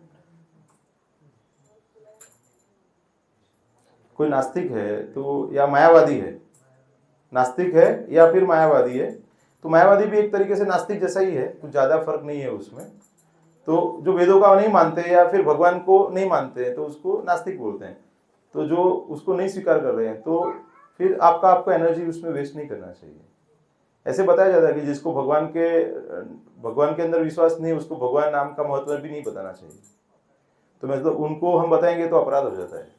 A: कोई नास्तिक है तो या मायावादी है, नास्तिक है या फिर मायावादी है, तो मायावादी भी एक तरीके से नास्तिक जैसा ही है, कुछ ज़्यादा फर्क नहीं है उसमें। तो जो वेदों का नहीं मानते या फिर भगवान को नहीं मानते हैं तो उसको नास्तिक बोलते हैं। तो जो उसको नहीं स्वीकार कर रहे हैं तो फिर आपको एनर्जी उसमें वेस्ट नहीं करना चाहिए। ऐसे बताया जाता है कि जिसको भगवान के अंदर विश्वास नहीं, उसको भगवान नाम का महत्व भी नहीं बताना चाहिए। तो मतलब उनको हम बताएंगे तो अपराध हो जाता है।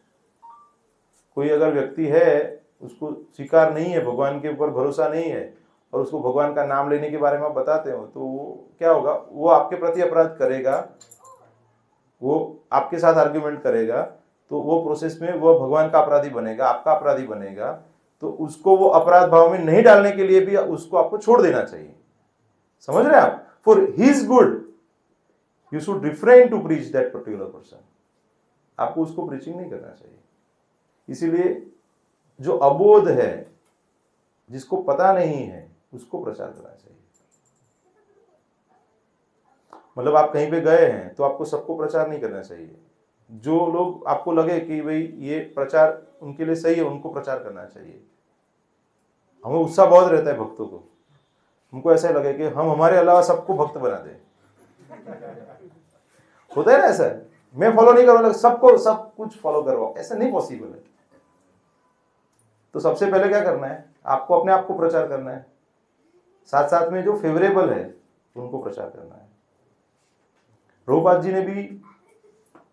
A: कोई अगर व्यक्ति है उसको स्वीकार नहीं है, भगवान के ऊपर भरोसा नहीं है और उसको भगवान का नाम लेने के बारे में आप बताते हो तो क्या होगा, वो आपके प्रति अपराध करेगा, वो आपके साथ आर्ग्यूमेंट करेगा, तो वो प्रोसेस में वो भगवान का अपराधी बनेगा, आपका अपराधी बनेगा। तो उसको वो अपराध भाव में नहीं डालने के लिए भी उसको आपको छोड़ देना चाहिए। समझ रहे हैं आप? For his good you should refrain to preach that particular person. आपको उसको प्रीचिंग नहीं करना चाहिए। इसीलिए जो अबोध है, जिसको पता नहीं है, उसको प्रचार करना चाहिए। मतलब आप कहीं पे गए हैं तो आपको सबको प्रचार नहीं करना चाहिए। जो लोग आपको लगे कि भाई ये प्रचार उनके लिए सही है, उनको प्रचार करना चाहिए। हमें उत्साह बहुत रहता है भक्तों को, हमको ऐसा लगे कि हम हमारे अलावा सबको भक्त बना दें। होता है ना ऐसा, मैं फॉलो नहीं करूंगा सबको सब कुछ फॉलो करवाओ, ऐसा नहीं पॉसिबल है। तो सबसे पहले क्या करना है, आपको अपने आप को प्रचार करना है, साथ साथ में जो फेवरेबल है उनको प्रचार करना है। प्रभुपाद जी ने भी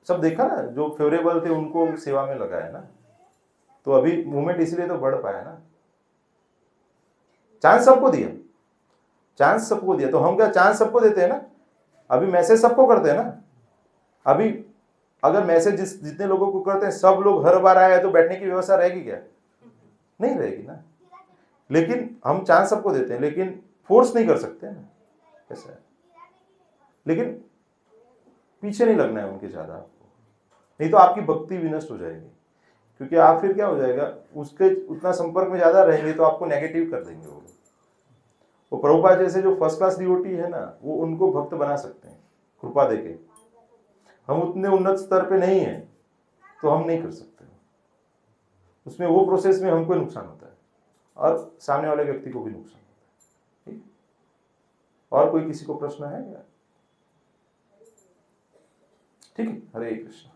A: सब देखा ना, जो फेवरेबल थे उनको सेवा में लगाया ना, तो अभी मूवमेंट इसलिए तो बढ़ पाया ना। चांस सबको दिया, चांस सबको दिया, तो हम क्या चांस सबको देते हैं ना। अभी मैसेज सबको करते हैं ना। अभी अगर मैसेज जितने लोगों को करते हैं सब लोग हर बार आए तो बैठने की व्यवस्था रहेगी क्या? नहीं रहेगी ना। लेकिन हम चांस सबको देते हैं, लेकिन फोर्स नहीं कर सकते ना, ऐसा है। लेकिन पीछे नहीं लगना है उनके ज्यादा आपको, नहीं तो आपकी भक्ति विनष्ट हो जाएगी। क्योंकि आप फिर क्या हो जाएगा, उसके उतना संपर्क में ज्यादा रहेंगे तो आपको नेगेटिव कर देंगे वो प्रभुपाद जैसे जो फर्स्ट क्लास डिवोटी है ना, वो उनको भक्त बना सकते हैं कृपा देके। हम उतने उन्नत स्तर पे नहीं है तो हम नहीं कर सकते। उसमें वो प्रोसेस में हमको नुकसान होता है और सामने वाले व्यक्ति को भी नुकसान होता है। ठीक, और कोई किसी को प्रश्न है क्या? ठीक है, हरे कृष्ण।